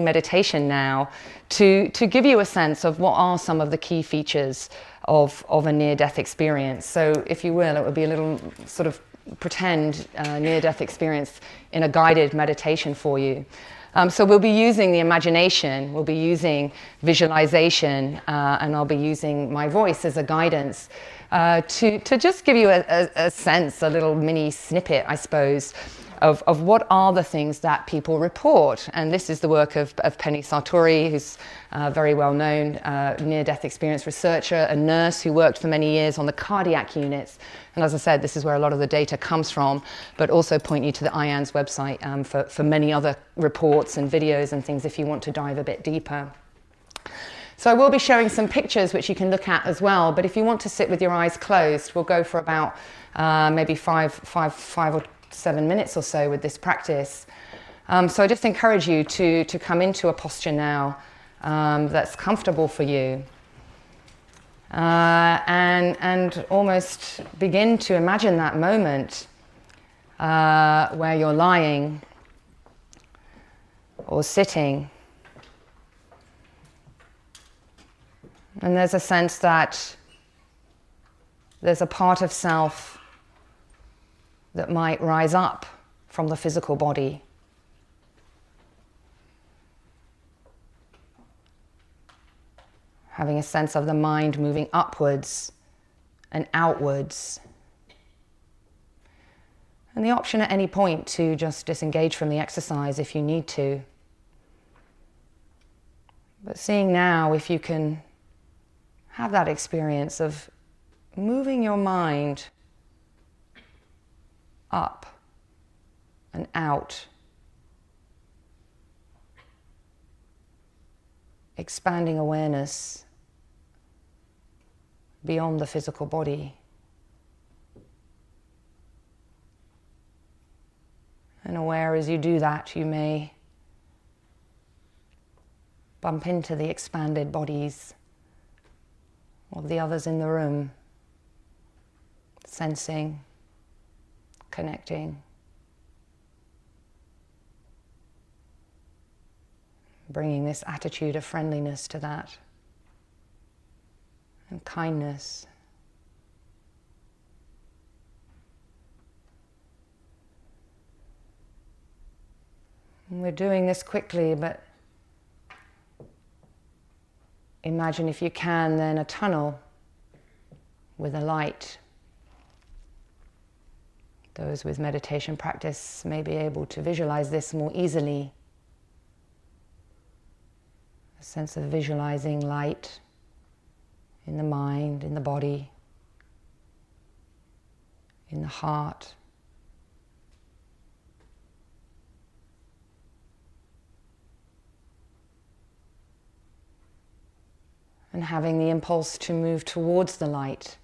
meditation now to give you a sense of what are some of the key features of a near-death experience. So if you will, it would be a little sort of pretend near-death experience in a guided meditation for you. So we'll be using the imagination, we'll be using visualization, and I'll be using my voice as a guidance to just give you a sense, a little mini snippet, I suppose, of what are the things that people report. And this is the work of Penny Sartori, who's a very well-known near-death experience researcher, a nurse who worked for many years on the cardiac units. And as I said, this is where a lot of the data comes from, but also point you to the IANS website for many other reports and videos and things if you want to dive a bit deeper. So I will be showing some pictures which you can look at as well, but if you want to sit with your eyes closed, we'll go for about maybe five or 7 minutes or so with this practice. So I just encourage you to come into a posture now that's comfortable for you. And almost begin to imagine that moment where you're lying or sitting. And there's a sense that there's a part of self that might rise up from the physical body. having a sense of the mind moving upwards and outwards. And the option at any point to just disengage from the exercise if you need to. But seeing now if you can have that experience of moving your mind up and out, expanding awareness beyond the physical body. And aware as you do that, you may bump into the expanded bodies of the others in the room, sensing, connecting, bringing this attitude of friendliness to that, and kindness. And we're doing this quickly, but imagine, if you can, then a tunnel with a light. Those with meditation practice may be able to visualize this more easily. A sense of visualizing light in the mind, in the body, in the heart. And having the impulse to move towards the light.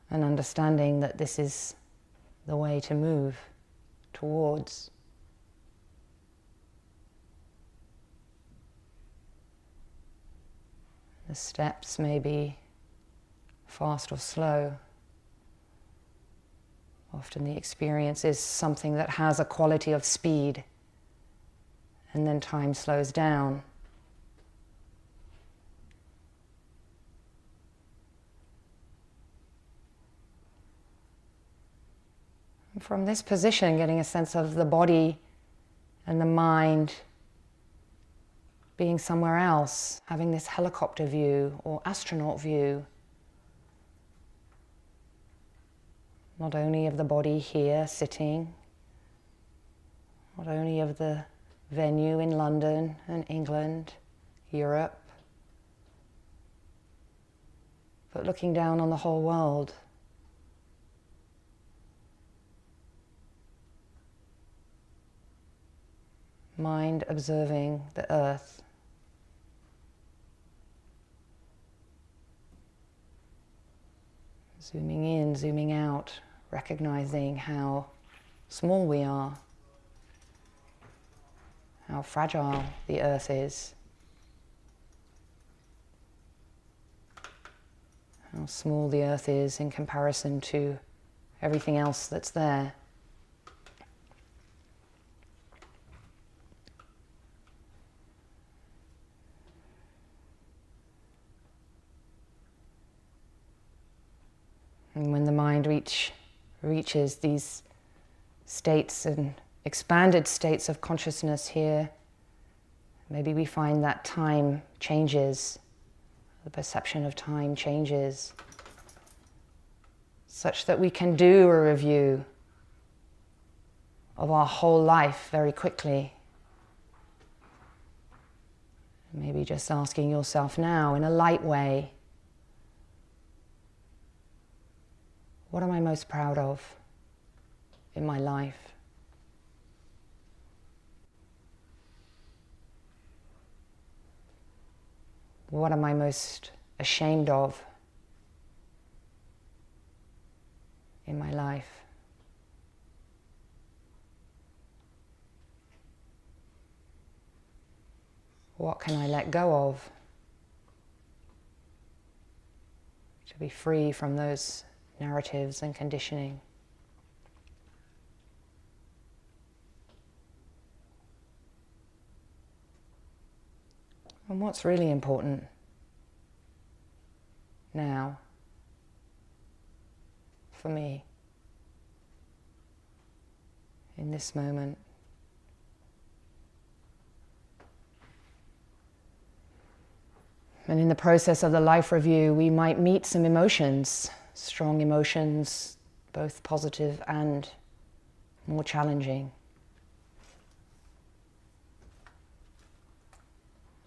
And understanding that this is the way to move towards. The steps may be fast or slow. Often the experience is something that has a quality of speed, and then time slows down. And from this position, getting a sense of the body and the mind being somewhere else, having this helicopter view or astronaut view, not only of the body here sitting, not only of the venue in London and England, Europe, but looking down on the whole world. Mind observing the earth. Zooming in, zooming out, recognizing how small we are, how fragile the earth is, how small the earth is in comparison to everything else that's there. And when the mind reaches these states and expanded states of consciousness here, maybe we find that time changes, the perception of time changes, such that we can do a review of our whole life very quickly. Maybe just asking yourself now in a light way, what am I most proud of in my life? What am I most ashamed of in my life? What can I let go of to be free from those narratives and conditioning? And what's really important now for me in this moment? And in the process of the life review, we might meet some emotions, strong emotions, both positive and more challenging.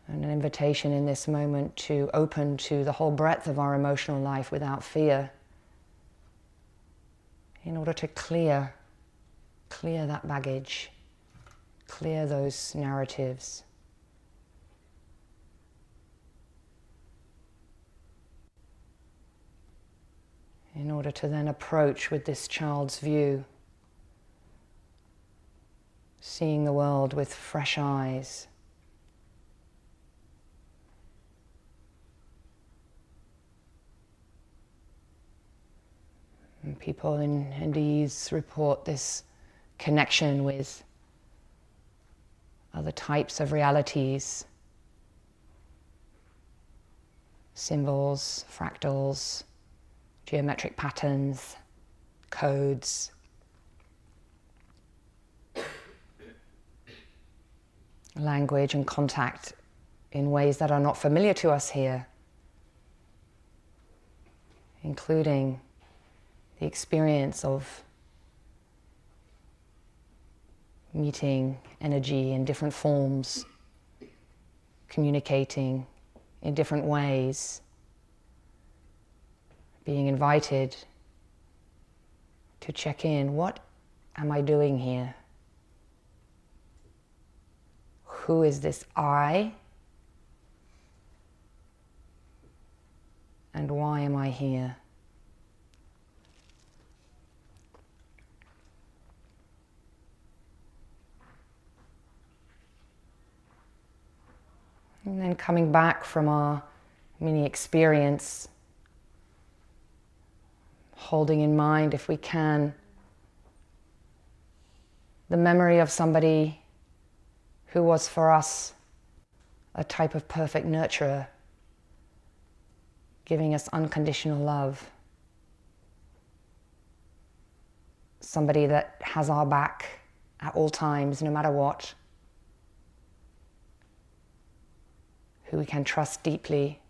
And an invitation in this moment to open to the whole breadth of our emotional life without fear, in order to clear that baggage, clear those narratives. In order to then approach with this child's view, seeing the world with fresh eyes. And people in NDEs report this connection with other types of realities, symbols, fractals, geometric patterns, codes. Language and contact in ways that are not familiar to us here, including the experience of meeting energy in different forms, communicating in different ways, being invited to check in. What am I doing here? Who is this I? And why am I here? And then coming back from our mini experience, holding in mind, if we can, the memory of somebody who was for us a type of perfect nurturer, giving us unconditional love. Somebody that has our back at all times, no matter what. Who we can trust deeply.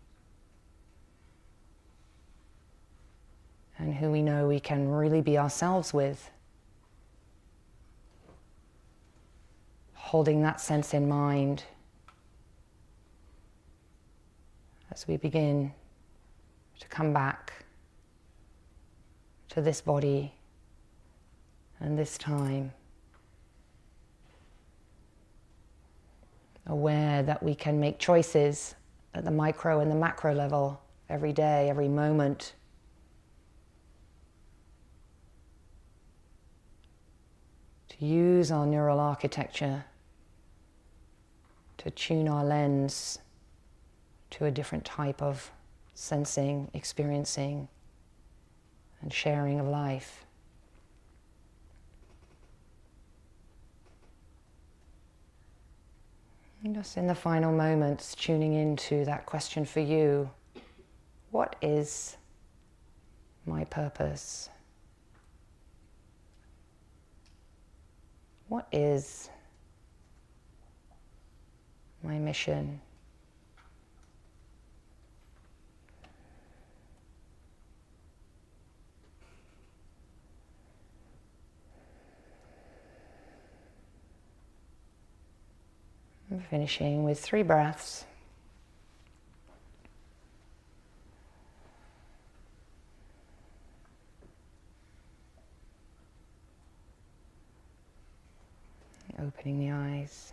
And who we know we can really be ourselves with. Holding that sense in mind as we begin to come back to this body and this time. Aware that we can make choices at the micro and the macro level every day, every moment. To use our neural architecture to tune our lens to a different type of sensing, experiencing, and sharing of life. And just in the final moments, tuning into that question for you: what is my purpose? What is my mission? And finishing with 3 breaths. Opening the eyes.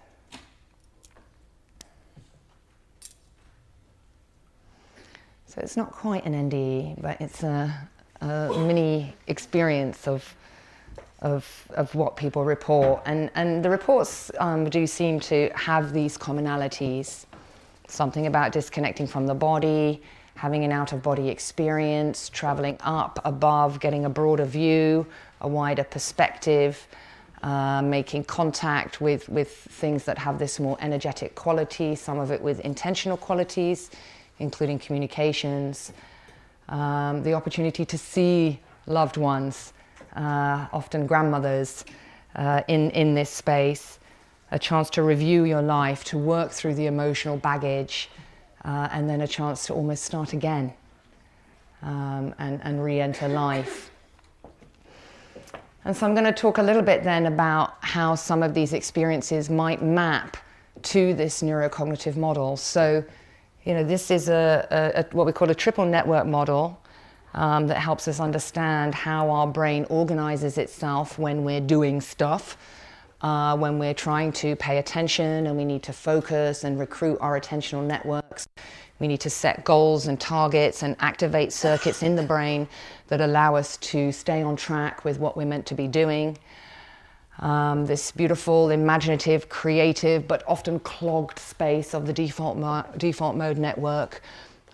So it's not quite an NDE, but it's a mini experience of what people report. And the reports do seem to have these commonalities. Something about disconnecting from the body, having an out-of-body experience, traveling up, above, getting a broader view, a wider perspective, making contact with things that have this more energetic quality, some of it with intentional qualities, including communications, the opportunity to see loved ones, often grandmothers, in this space, a chance to review your life, to work through the emotional baggage, and then a chance to almost start again and re-enter life. And so I'm going to talk a little bit then about how some of these experiences might map to this neurocognitive model. So, this is what we call a triple network model that helps us understand how our brain organizes itself when we're doing stuff, when we're trying to pay attention and we need to focus and recruit our attentional networks. We need to set goals and targets and activate circuits in the brain that allow us to stay on track with what we're meant to be doing. This beautiful, imaginative, creative, but often clogged space of the default mode network,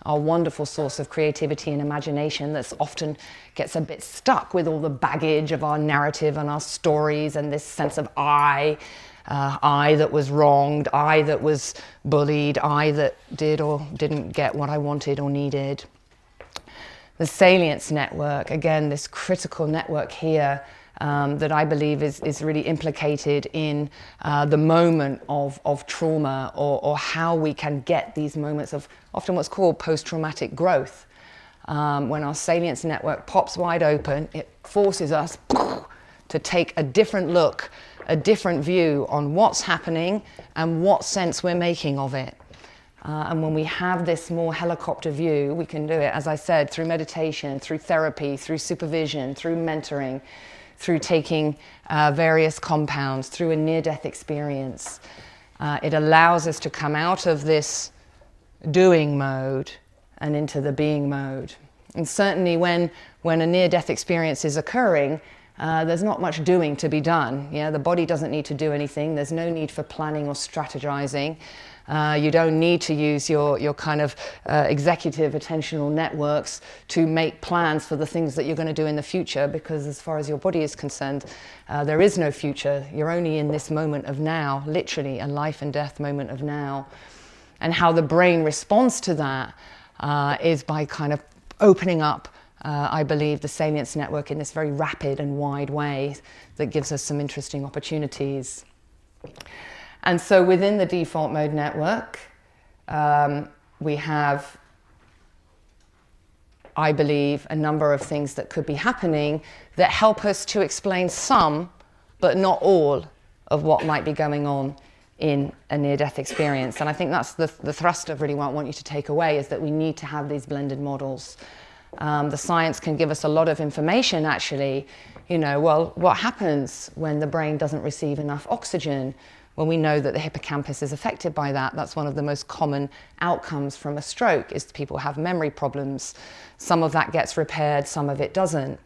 our wonderful source of creativity and imagination that's often gets a bit stuck with all the baggage of our narrative and our stories and this sense of I that was wronged, I that was bullied, I that did or didn't get what I wanted or needed. The salience network, again, this critical network here that I believe is really implicated in the moment of trauma or how we can get these moments of often what's called post-traumatic growth. When our salience network pops wide open, it forces us to take a different look, a different view on what's happening and what sense we're making of it. And when we have this more helicopter view, we can do it, as I said, through meditation, through therapy, through supervision, through mentoring, through taking various compounds, through a near-death experience. It allows us to come out of this doing mode and into the being mode. And certainly when a near-death experience is occurring, there's not much doing to be done. The body doesn't need to do anything. There's no need for planning or strategizing. You don't need to use your kind of executive attentional networks to make plans for the things that you're going to do in the future, because as far as your body is concerned, there is no future. You're only in this moment of now, literally a life and death moment of now. And how the brain responds to that is by kind of opening up, I believe, the salience network in this very rapid and wide way that gives us some interesting opportunities. And so within the default mode network, we have, I believe, a number of things that could be happening that help us to explain some, but not all, of what might be going on in a near-death experience. And I think that's the thrust of really what I want you to take away, is that we need to have these blended models. The science can give us a lot of information, actually. What happens when the brain doesn't receive enough oxygen? Well, we know that the hippocampus is affected by that. That's one of the most common outcomes from a stroke, is people have memory problems. Some of that gets repaired, some of it doesn't.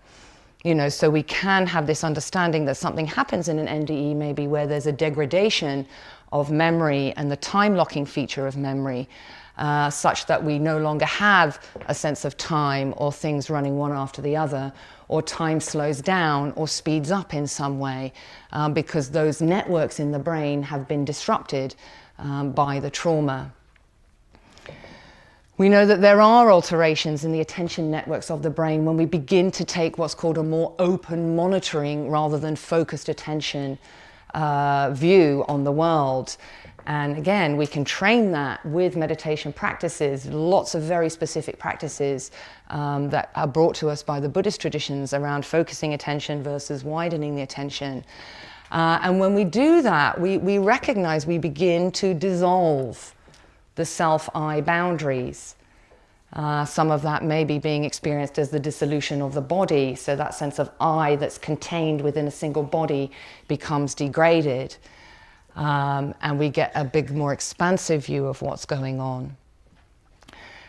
So we can have this understanding that something happens in an NDE maybe where there's a degradation of memory and the time-locking feature of memory, such that we no longer have a sense of time or things running one after the other, or time slows down or speeds up in some way, because those networks in the brain have been disrupted by the trauma. We know that there are alterations in the attention networks of the brain when we begin to take what's called a more open monitoring rather than focused attention view on the world. And again, we can train that with meditation practices, lots of very specific practices that are brought to us by the Buddhist traditions around focusing attention versus widening the attention. And when we do that, we recognize we begin to dissolve the self-I boundaries. Some of that may be being experienced as the dissolution of the body, so that sense of I that's contained within a single body becomes degraded. And we get a big, more expansive view of what's going on.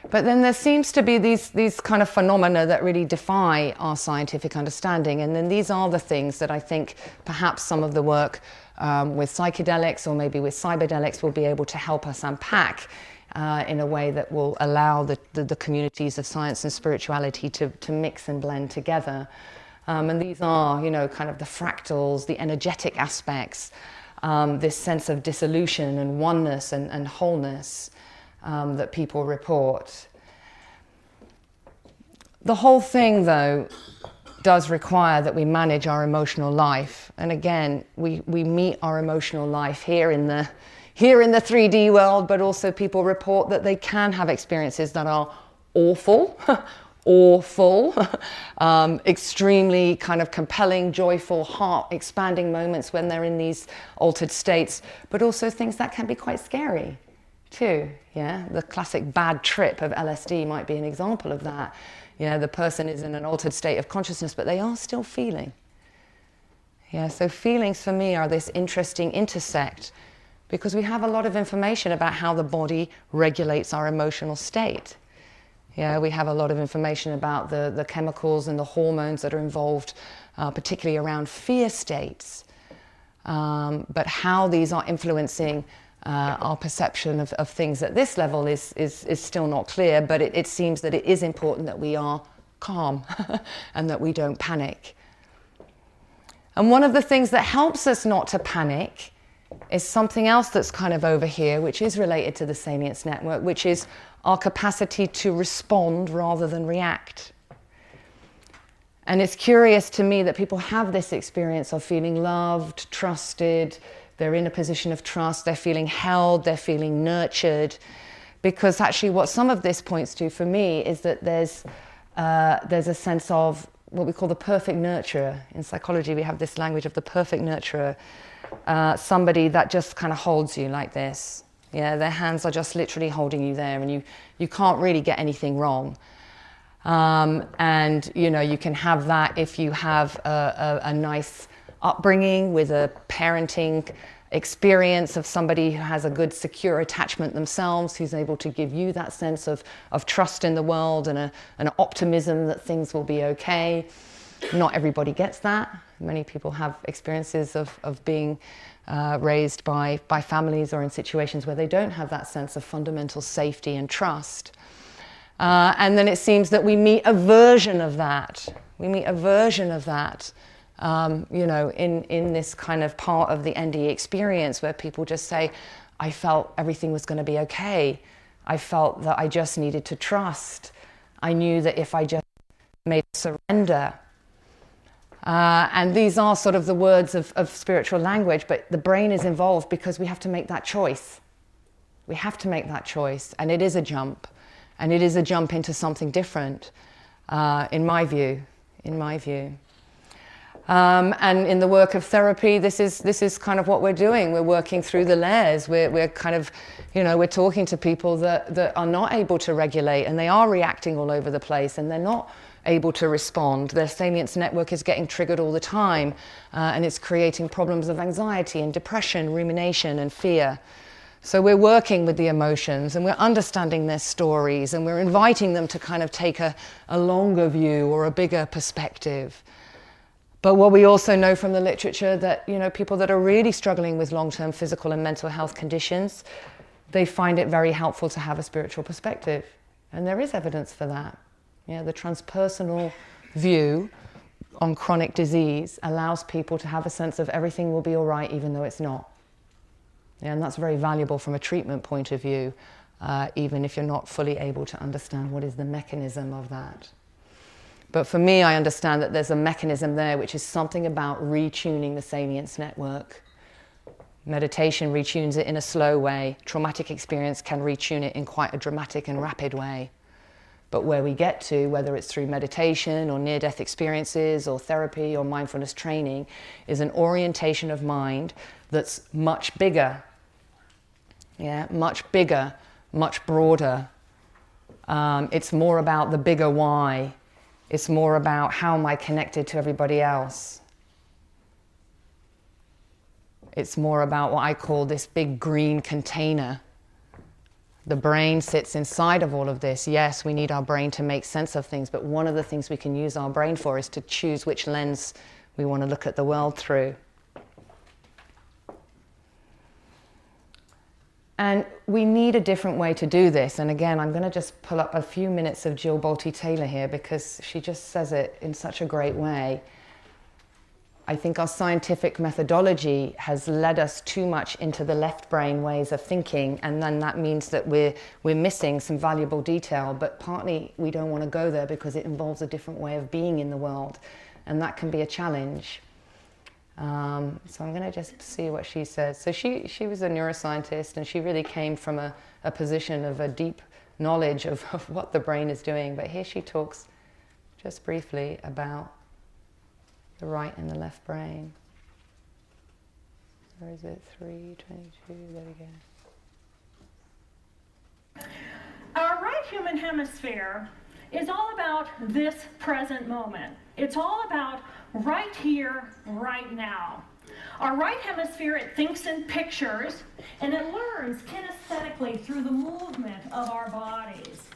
But then there seems to be these kind of phenomena that really defy our scientific understanding. And then these are the things that I think perhaps some of the work with psychedelics or maybe with cyberdelics will be able to help us unpack in a way that will allow the communities of science and spirituality to mix and blend together. And these are, kind of the fractals, the energetic aspects, this sense of dissolution and oneness and wholeness that people report. The whole thing, though, does require that we manage our emotional life. And again, we meet our emotional life here in the 3D world, but also people report that they can have experiences that are awful, awful, extremely kind of compelling, joyful, heart-expanding moments when they're in these altered states, but also things that can be quite scary too. Yeah, the classic bad trip of LSD might be an example of that. Yeah, the person is in an altered state of consciousness, but they are still feeling. Yeah, so feelings for me are this interesting intersect because we have a lot of information about how the body regulates our emotional state. Yeah, we have a lot of information about the chemicals and the hormones that are involved, particularly around fear states. But how these are influencing our perception of things at this level is still not clear, but it seems that it is important that we are calm and that we don't panic. And one of the things that helps us not to panic is something else that's kind of over here, which is related to the salience network, which is our capacity to respond rather than react. And it's curious to me that people have this experience of feeling loved, trusted, they're in a position of trust, they're feeling held, they're feeling nurtured, because actually what some of this points to for me is that there's a sense of what we call the perfect nurturer. In psychology, we have this language of the perfect nurturer, somebody that just kind of holds you like this. Yeah, their hands are just literally holding you there, and you can't really get anything wrong. And you know, you can have that if you have a nice upbringing with a parenting experience of somebody who has a good secure attachment themselves, who's able to give you that sense of trust in the world and an optimism that things will be okay. Not everybody gets that. Many people have experiences of being raised by families or in situations where they don't have that sense of fundamental safety and trust. And then it seems that we meet a version of that. We meet a version of that, you know, in this kind of part of the NDE experience where people just say, I felt everything was going to be okay. I felt that I just needed to trust. I knew that if I just made surrender. And these are sort of the words of spiritual language, but the brain is involved because we have to make that choice. We have to make that choice, and it is a jump. And it is a jump into something different, in my view. And in the work of therapy, this is kind of what we're doing. We're working through the layers. We're kind of, you know, we're talking to people that are not able to regulate, and they are reacting all over the place, and they're not able to respond. Their salience network is getting triggered all the time, and it's creating problems of anxiety and depression, rumination and fear. So we're working with the emotions, and we're understanding their stories, and we're inviting them to kind of take a longer view or a bigger perspective. But what we also know from the literature that, you know, people that are really struggling with long-term physical and mental health conditions, they find it very helpful to have a spiritual perspective. And there is evidence for that. Yeah, the transpersonal view on chronic disease allows people to have a sense of everything will be all right even though it's not. Yeah, and that's very valuable from a treatment point of view, even if you're not fully able to understand what is the mechanism of that. But for me, I understand that there's a mechanism there which is something about retuning the salience network. Meditation retunes it in a slow way. Traumatic experience can retune it in quite a dramatic and rapid way. But where we get to, whether it's through meditation or near-death experiences or therapy or mindfulness training, is an orientation of mind that's much bigger. Yeah, much bigger, much broader. It's more about the bigger why. It's more about how am I connected to everybody else. It's more about what I call this big green container. The brain sits inside of all of this. Yes, we need our brain to make sense of things, but one of the things we can use our brain for is to choose which lens we want to look at the world through. And we need a different way to do this. And again, I'm going to just pull up a few minutes of Jill Bolte-Taylor here because she just says it in such a great way. I think our scientific methodology has led us too much into the left brain ways of thinking, and then that means that we're missing some valuable detail, but partly we don't want to go there because it involves a different way of being in the world. and that can be a challenge. So I'm going to just see what she says. So she was a neuroscientist, and she really came from a position of a deep knowledge of what the brain is doing. But here she talks just briefly about the right and the left brain. Where is it? 3:22. There we go. Our right human hemisphere is all about this present moment. It's all about right here, right now. Our right hemisphere, it thinks in pictures, and it learns kinesthetically through the movement of our bodies.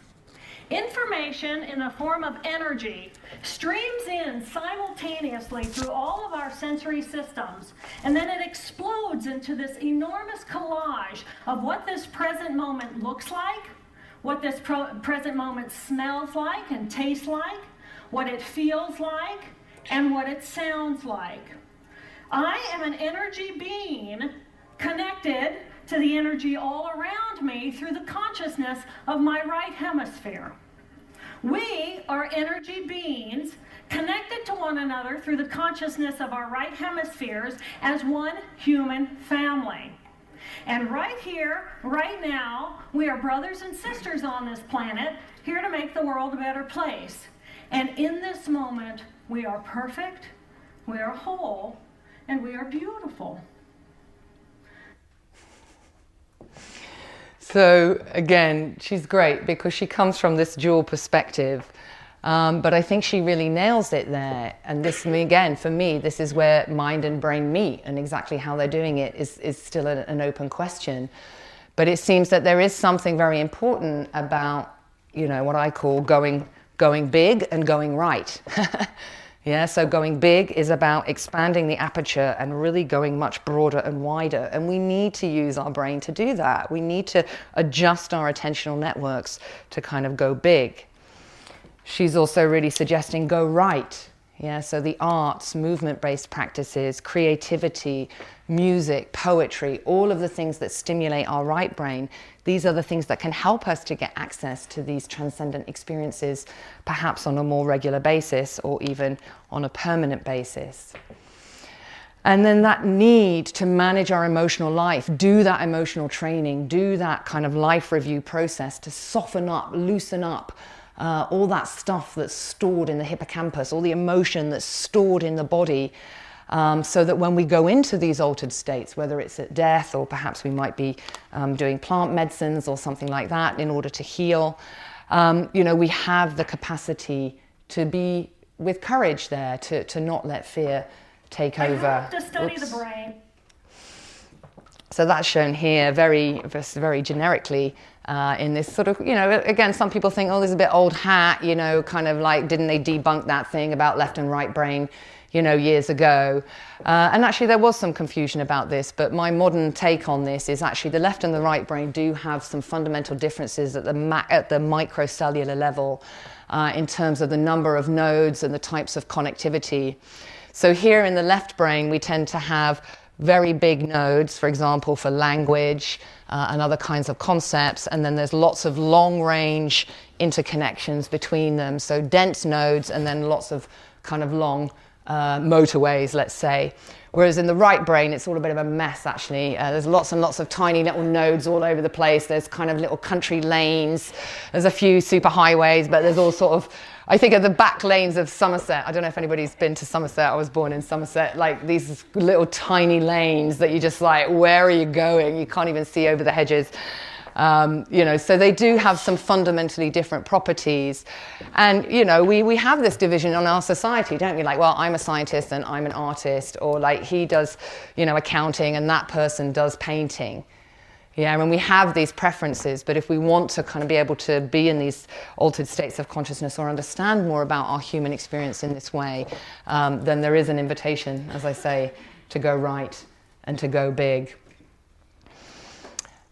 Information in the form of energy streams in simultaneously through all of our sensory systems, and then it explodes into this enormous collage of what this present moment looks like, what this present moment smells like and tastes like, what it feels like, and what it sounds like. I am an energy being connected to the energy all around me through the consciousness of my right hemisphere. We are energy beings connected to one another through the consciousness of our right hemispheres as one human family. And right here, right now, we are brothers and sisters on this planet, here to make the world a better place. And in this moment, we are perfect, we are whole, and we are beautiful. So again, she's great because she comes from this dual perspective. But I think she really nails it there. And this, again, for me, this is where mind and brain meet, and exactly how they're doing it is still an open question. But it seems that there is something very important about, what I call going big and going right. Yeah, so going big is about expanding the aperture and really going much broader and wider. And we need to use our brain to do that. We need to adjust our attentional networks to kind of go big. She's also really suggesting go right. Yeah, so the arts, movement-based practices, creativity, music, poetry, all of the things that stimulate our right brain, these are the things that can help us to get access to these transcendent experiences, perhaps on a more regular basis or even on a permanent basis. And then that need to manage our emotional life, do that emotional training, do that kind of life review process to soften up, loosen up, all that stuff that's stored in the hippocampus, all the emotion that's stored in the body, so that when we go into these altered states, whether it's at death or perhaps we might be doing plant medicines or something like that in order to heal, we have the capacity to be with courage there, to not let fear take over. I have to study the brain. So that's shown here very generically in this sort of, again, some people think, oh, this is a bit old hat, kind of like, didn't they debunk that thing about left and right brain, years ago? And actually there was some confusion about this, but my modern take on this is actually the left and the right brain do have some fundamental differences at the microcellular level in terms of the number of nodes and the types of connectivity. So here in the left brain, we tend to have very big nodes, for example, for language and other kinds of concepts. And then there's lots of long-range interconnections between them. So dense nodes and then lots of kind of long motorways, let's say. Whereas in the right brain, it's all a bit of a mess, actually. There's lots and lots of tiny little nodes all over the place. There's kind of little country lanes. There's a few super highways, but there's all sort of, I think of the back lanes of Somerset. I don't know if anybody's been to Somerset. I was born in Somerset. Like these little tiny lanes that you just like, where are you going? You can't even see over the hedges. So they do have some fundamentally different properties. And, we have this division on our society, don't we? Like, well, I'm a scientist and I'm an artist, or like he does, accounting and that person does painting. Yeah, and we have these preferences, but if we want to kind of be able to be in these altered states of consciousness or understand more about our human experience in this way, then there is an invitation, as I say, to go right and to go big.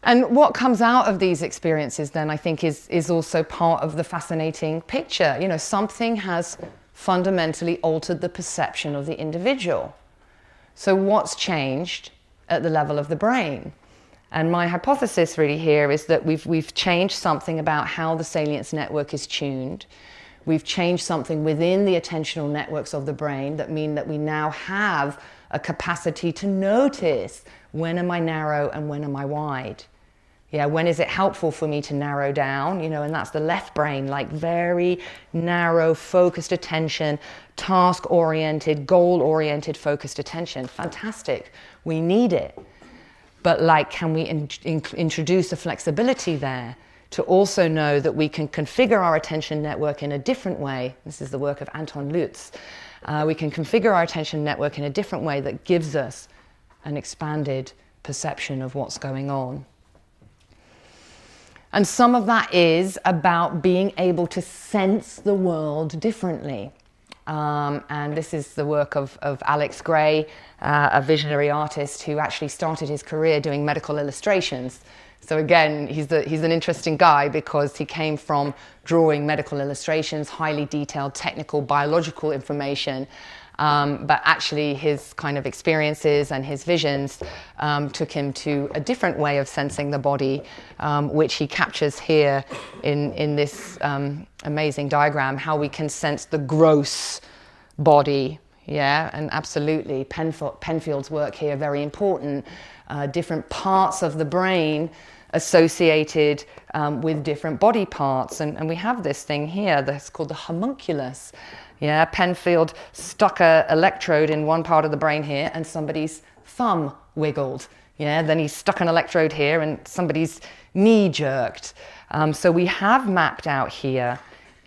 And what comes out of these experiences then, I think, is also part of the fascinating picture. Something has fundamentally altered the perception of the individual. So what's changed at the level of the brain? And my hypothesis really here is that we've changed something about how the salience network is tuned. We've changed something within the attentional networks of the brain that mean that we now have a capacity to notice when am I narrow and when am I wide. Yeah, when is it helpful for me to narrow down, and that's the left brain, like very narrow, focused attention, task-oriented, goal-oriented, focused attention. Fantastic. We need it. But can we introduce a flexibility there to also know that we can configure our attention network in a different way? This is the work of Anton Lutz. We can configure our attention network in a different way that gives us an expanded perception of what's going on. And some of that is about being able to sense the world differently. And this is the work of Alex Gray, a visionary artist who actually started his career doing medical illustrations. So again, he's an interesting guy because he came from drawing medical illustrations, highly detailed technical biological information, but actually his kind of experiences and his visions took him to a different way of sensing the body, which he captures here in this amazing diagram, how we can sense the gross body. Yeah, and absolutely, Penfield's work here, very important. Different parts of the brain associated with different body parts. And we have this thing here that's called the homunculus. Yeah, Penfield stuck an electrode in one part of the brain here and somebody's thumb wiggled. Yeah, then he stuck an electrode here and somebody's knee jerked. So we have mapped out here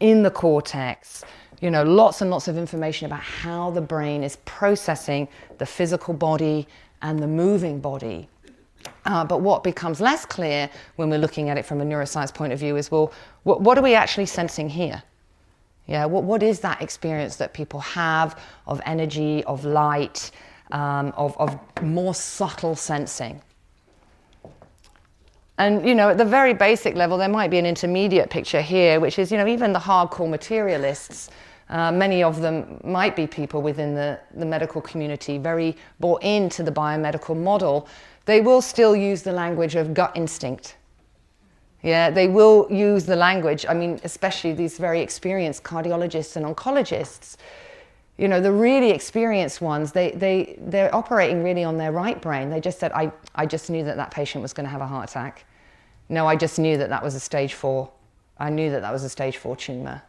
in the cortex, lots and lots of information about how the brain is processing the physical body and the moving body. But what becomes less clear when we're looking at it from a neuroscience point of view is, well, what are we actually sensing here? Yeah, what is that experience that people have of energy, of light, of more subtle sensing? And, at the very basic level, there might be an intermediate picture here, which is, even the hardcore materialists, many of them might be people within the medical community, very bought into the biomedical model. They will still use the language of gut instinct. Yeah, they will use the language, especially these very experienced cardiologists and oncologists. The really experienced ones, they're operating really on their right brain. They just said, I just knew that patient was going to have a heart attack. No, I just knew that was a stage 4. I knew that was a stage 4 tumor.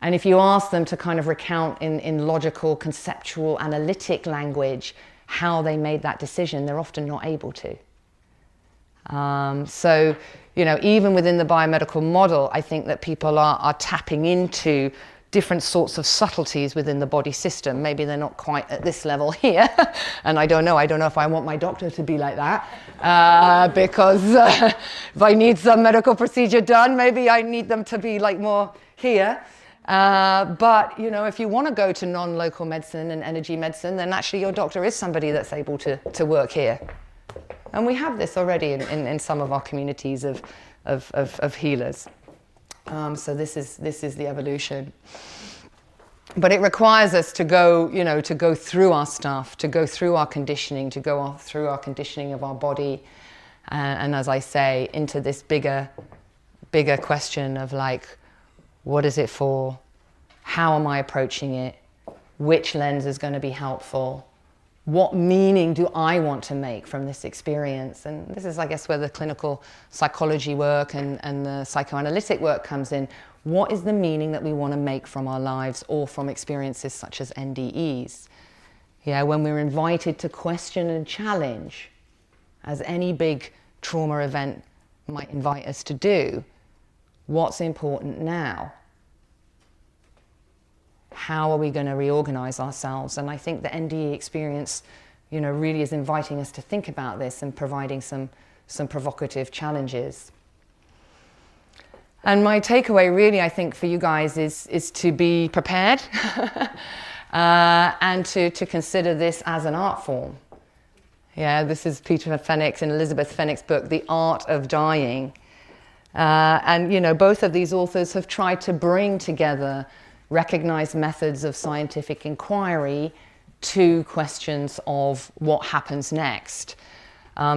And if you ask them to kind of recount in logical, conceptual, analytic language how they made that decision, they're often not able to. So, even within the biomedical model, I think that people are tapping into different sorts of subtleties within the body system. Maybe they're not quite at this level here. And I don't know if I want my doctor to be like that. Because if I need some medical procedure done, maybe I need them to be like more here. But, if you want to go to non-local medicine and energy medicine, then actually your doctor is somebody that's able to work here. And we have this already in some of our communities of healers. So this is the evolution. But it requires us to go through our stuff, to go through our conditioning, to go through our conditioning of our body. And as I say, into this bigger question of what is it for? How am I approaching it? Which lens is going to be helpful? What meaning do I want to make from this experience? And this is, I guess, where the clinical psychology work and the psychoanalytic work comes in. What is the meaning that we want to make from our lives or from experiences such as NDEs? Yeah, when we're invited to question and challenge, as any big trauma event might invite us to do, what's important now? How are we going to reorganize ourselves? And I think the NDE experience, really is inviting us to think about this and providing some provocative challenges. And my takeaway really, I think, for you guys is to be prepared and to consider this as an art form. Yeah, this is Peter Fenwick's and Elizabeth Fenwick's book, The Art of Dying. And, both of these authors have tried to bring together recognized methods of scientific inquiry to questions of what happens next.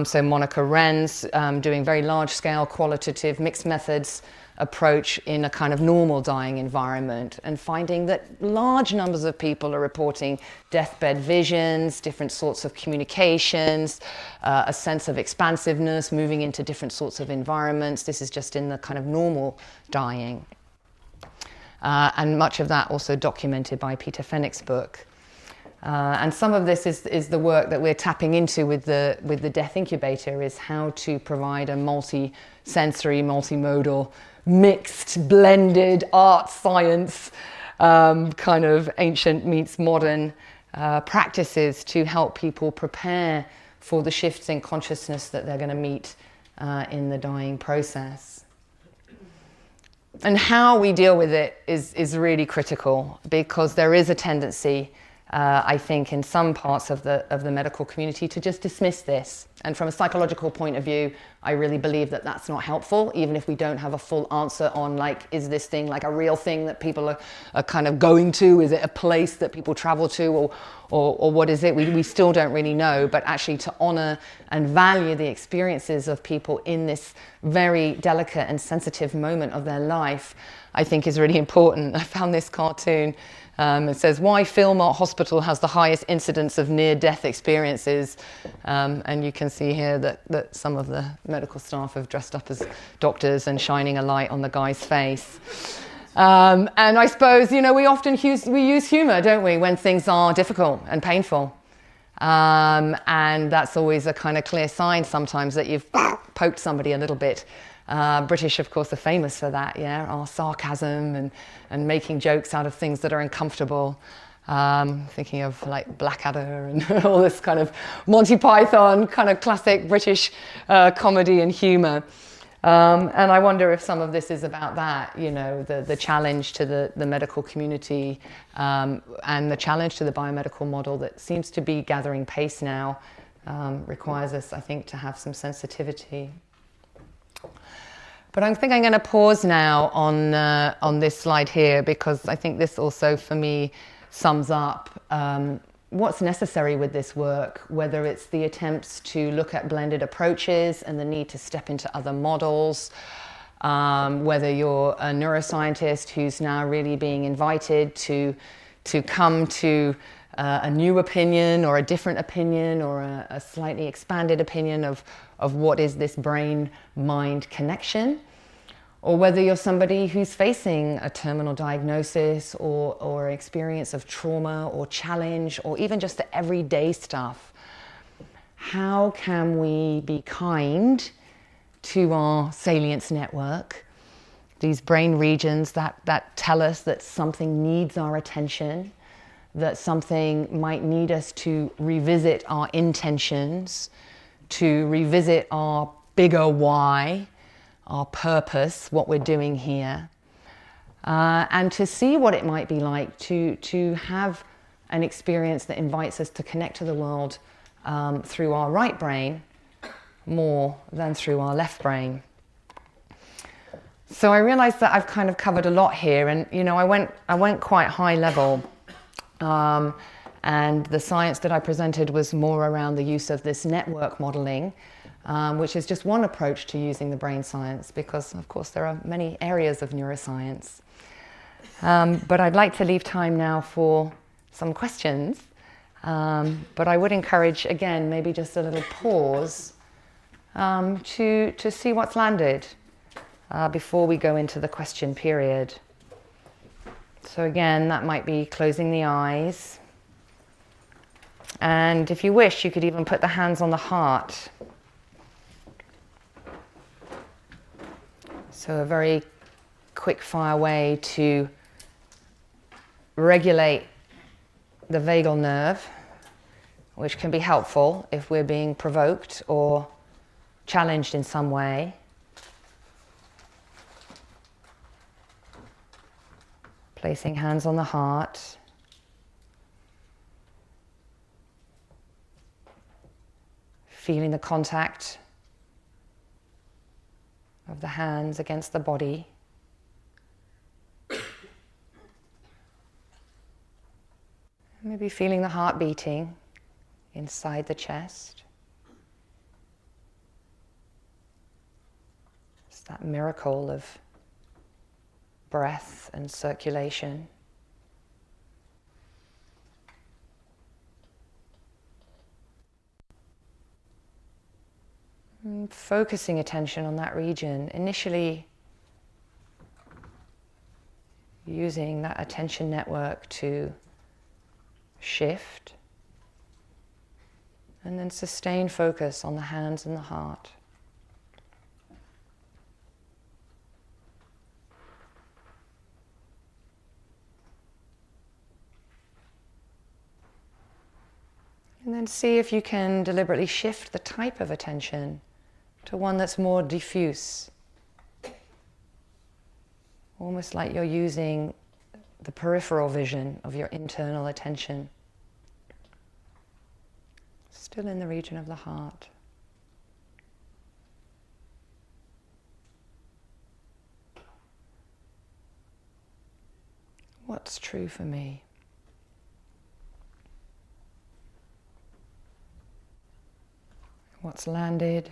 So Monica Wren's doing very large-scale qualitative mixed methods approach in a kind of normal dying environment, and finding that large numbers of people are reporting deathbed visions, different sorts of communications, a sense of expansiveness, moving into different sorts of environments. This is just in the kind of normal dying. And much of that also documented by Peter Fenwick's book. And some of this is the work that we're tapping into with the Death Incubator, is how to provide a multi-sensory, multimodal, mixed, blended art, science, kind of ancient meets modern practices to help people prepare for the shifts in consciousness that they're going to meet in the dying process. And how we deal with it is really critical, because there is a tendency, I think, in some parts of the medical community to just dismiss this. And from a psychological point of view, I really believe that that's not helpful, even if we don't have a full answer on, like, is this thing like a real thing that people are kind of going to? Is it a place that people travel to, or what is it? We still don't really know, but actually to honor and value the experiences of people in this very delicate and sensitive moment of their life, I think is really important. I found this cartoon. It says, why Philmont Hospital has the highest incidence of near-death experiences. And you can see here that some of the medical staff have dressed up as doctors and shining a light on the guy's face. And I suppose, we often use humor, don't we, when things are difficult and painful. And that's always a kind of clear sign sometimes that you've poked somebody a little bit. British, of course, are famous for that, our sarcasm and making jokes out of things that are uncomfortable. Thinking of like Blackadder and all this kind of Monty Python, kind of classic British comedy and humour. And I wonder if some of this is about that, the challenge to the medical community and the challenge to the biomedical model that seems to be gathering pace now requires us, I think, to have some sensitivity. But I think I'm going to pause now on this slide here, because I think this also, for me, sums up what's necessary with this work, whether it's the attempts to look at blended approaches and the need to step into other models, whether you're a neuroscientist who's now really being invited to come to a new opinion or a different opinion or a slightly expanded opinion of what is this brain-mind connection, or whether you're somebody who's facing a terminal diagnosis or experience of trauma or challenge, or even just the everyday stuff. How can we be kind to our salience network, these brain regions that tell us that something needs our attention, that something might need us to revisit our intentions, to revisit our bigger why, our purpose, what we're doing here, and to see what it might be like to have an experience that invites us to connect to the world through our right brain more than through our left brain. So I realized that I've kind of covered a lot here, and I went quite high level. And the science that I presented was more around the use of this network modeling, which is just one approach to using the brain science, because of course there are many areas of neuroscience. But I'd like to leave time now for some questions. But I would encourage, again, maybe just a little pause to see what's landed before we go into the question period. So again, that might be closing the eyes. And if you wish, you could even put the hands on the heart. So a very quick fire way to regulate the vagal nerve, which can be helpful if we're being provoked or challenged in some way. Placing hands on the heart. Feeling the contact of the hands against the body. Maybe feeling the heart beating inside the chest. It's that miracle of breath and circulation. And focusing attention on that region, initially using that attention network to shift, and then sustain focus on the hands and the heart. And then see if you can deliberately shift the type of attention to one that's more diffuse. Almost like you're using the peripheral vision of your internal attention. Still in the region of the heart. What's true for me? What's landed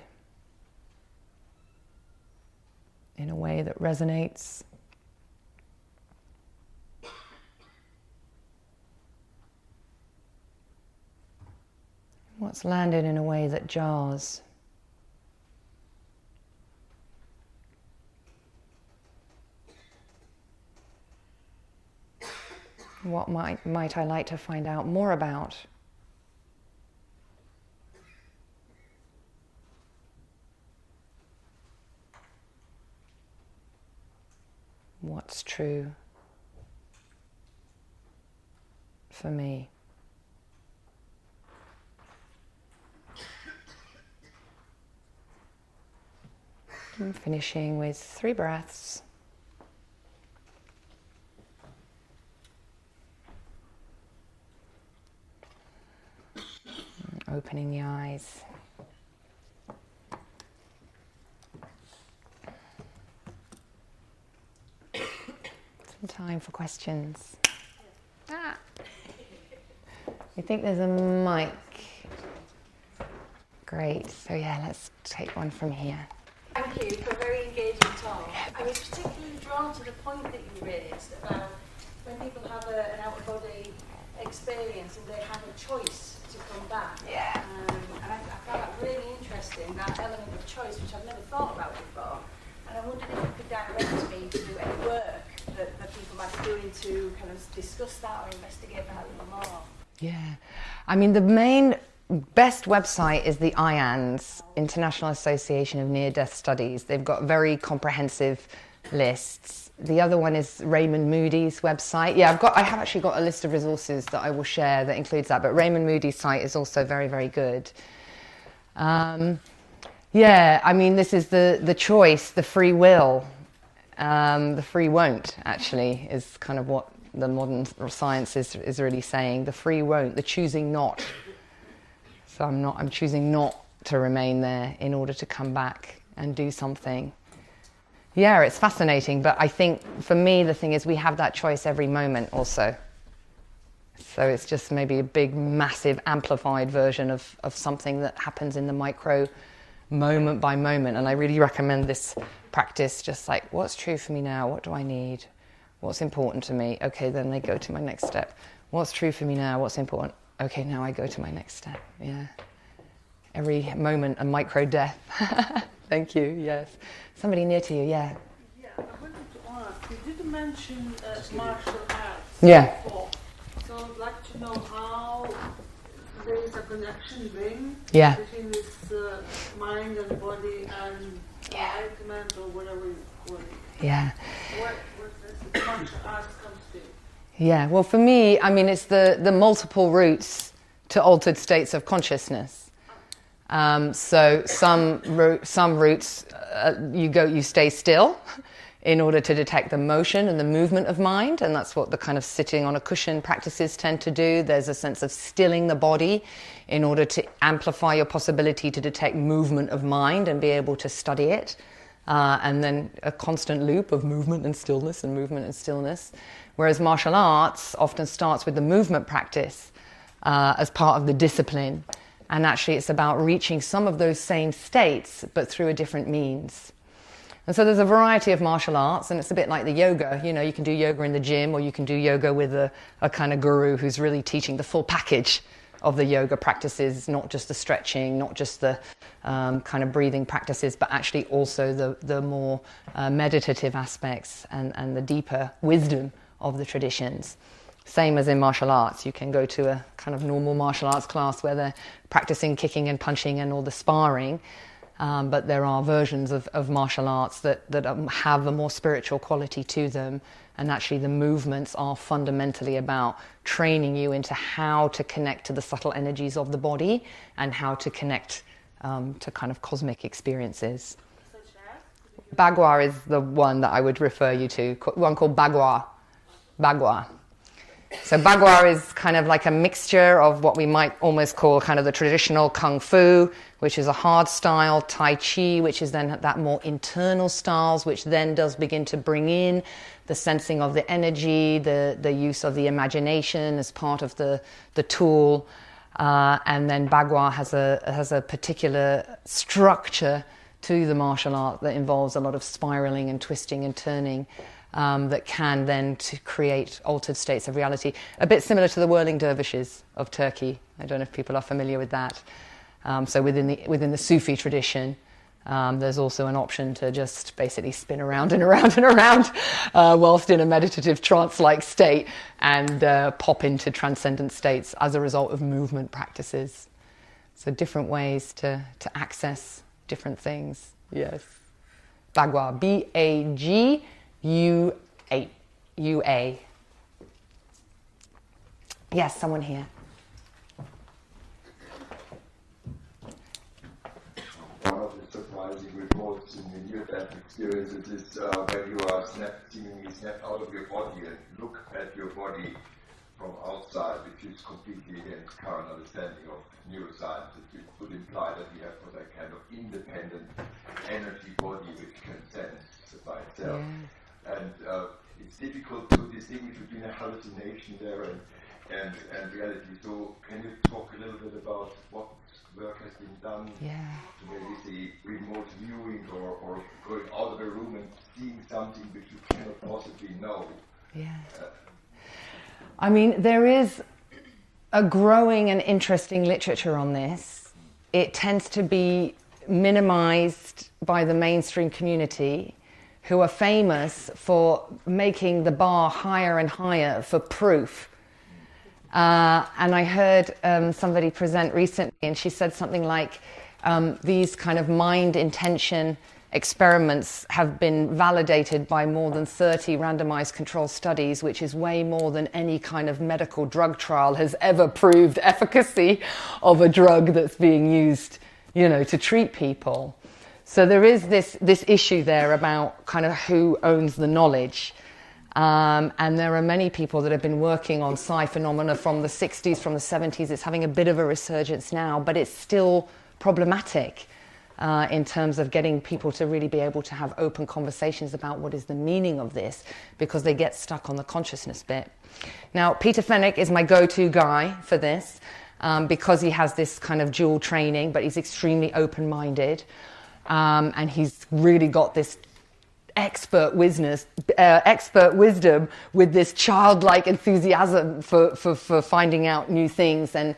in a way that resonates? What's landed in a way that jars? What might I like to find out more about? What's true for me? And finishing with 3 breaths. And opening the eyes. Some time for questions. You think there's a mic? Great. So yeah, let's take one from here. Thank you for a very engaging talk. I was particularly drawn to the point that you raised about when people have an out-of-body experience and they have a choice to come back. Yeah. And I found that really interesting, that element of choice, which I've never thought about before. And I wondered if you could direct me to any work that people might be doing to kind of discuss that or investigate that a little more. Yeah. I mean, the best website is the IANDS, International Association of Near-Death Studies. They've got very comprehensive lists. The other one is Raymond Moody's website. Yeah, I have actually got a list of resources that I will share that includes that, but Raymond Moody's site is also very, very good. Yeah, I mean, this is the choice, the free will, the free won't, actually, is kind of what the modern science is really saying. The free won't, the choosing not. So I'm choosing not to remain there in order to come back and do something. Yeah, it's fascinating, but I think for me the thing is we have that choice every moment also. So it's just maybe a big, massive, amplified version of something that happens in the micro, moment by moment. And I really recommend this practice, just like, what's true for me now? What do I need? What's important to me? Okay, then I go to my next step. What's true for me now? What's important? Okay, now I go to my next step. Yeah. Every moment a micro death. Thank you, yes. Somebody near to you, yeah. Yeah, I wanted to ask, you did mention martial arts Yeah. before. So I'd like to know how there is a connection Yeah. between this mind and body and enlightenment or whatever you call it. Yeah. What does martial arts come to? Yeah, well, for me, I mean, it's the multiple routes to altered states of consciousness. So some routes, you stay still in order to detect the motion and the movement of mind, and that's what the kind of sitting on a cushion practices tend to do. There's a sense of stilling the body in order to amplify your possibility to detect movement of mind and be able to study it. And then a constant loop of movement and stillness and movement and stillness. Whereas martial arts often starts with the movement practice as part of the discipline. And actually it's about reaching some of those same states, but through a different means. And so there's a variety of martial arts, and it's a bit like the yoga. You know, you can do yoga in the gym, or you can do yoga with a kind of guru who's really teaching the full package of the yoga practices, not just the stretching, not just the kind of breathing practices, but actually also the more meditative aspects and the deeper wisdom of the traditions. Same as in martial arts. You can go to a kind of normal martial arts class where they're practicing kicking and punching and all the sparring, but there are versions of martial arts that have a more spiritual quality to them. And actually the movements are fundamentally about training you into how to connect to the subtle energies of the body and how to connect to kind of cosmic experiences. Bagua is the one that I would refer you to, one called Bagua. Bagua. So Bagua is kind of like a mixture of what we might almost call kind of the traditional Kung Fu, which is a hard style, Tai Chi, which is then that more internal styles, which then does begin to bring in the sensing of the energy, the use of the imagination as part of the tool. And then Bagua has a particular structure to the martial art that involves a lot of spiraling and twisting and turning. That can then to create altered states of reality, a bit similar to the whirling dervishes of Turkey. I don't know if people are familiar with that. So within the Sufi tradition, there's also an option to just basically spin around and around and around whilst in a meditative trance-like state and pop into transcendent states as a result of movement practices. So different ways to access different things. Yes. Bagua, B-A-G-U-A. Yes, someone here. One of the surprising reports in the near-death experiences is when you are seemingly snapped out of your body and look at your body from outside, which is completely against current understanding of neuroscience. It would imply that we have that kind of independent energy body which can sense by itself. Yeah. And it's difficult to distinguish between a hallucination there and reality. So can you talk a little bit about what work has been done to maybe see remote viewing or going out of a room and seeing something which you cannot possibly know? Yeah. I mean, there is a growing and interesting literature on this. It tends to be minimized by the mainstream community, who are famous for making the bar higher and higher for proof. And I heard somebody present recently, and she said something like, these kind of mind intention experiments have been validated by more than 30 randomized control studies, which is way more than any kind of medical drug trial has ever proved efficacy of a drug that's being used, to treat people. So there is this issue there about kind of who owns the knowledge. And there are many people that have been working on psi phenomena from the 60s, from the 70s. It's having a bit of a resurgence now, but it's still problematic in terms of getting people to really be able to have open conversations about what is the meaning of this, because they get stuck on the consciousness bit. Now, Peter Fenwick is my go-to guy for this because he has this kind of dual training, but he's extremely open-minded. And he's really got this expert wisdom with this childlike enthusiasm for finding out new things and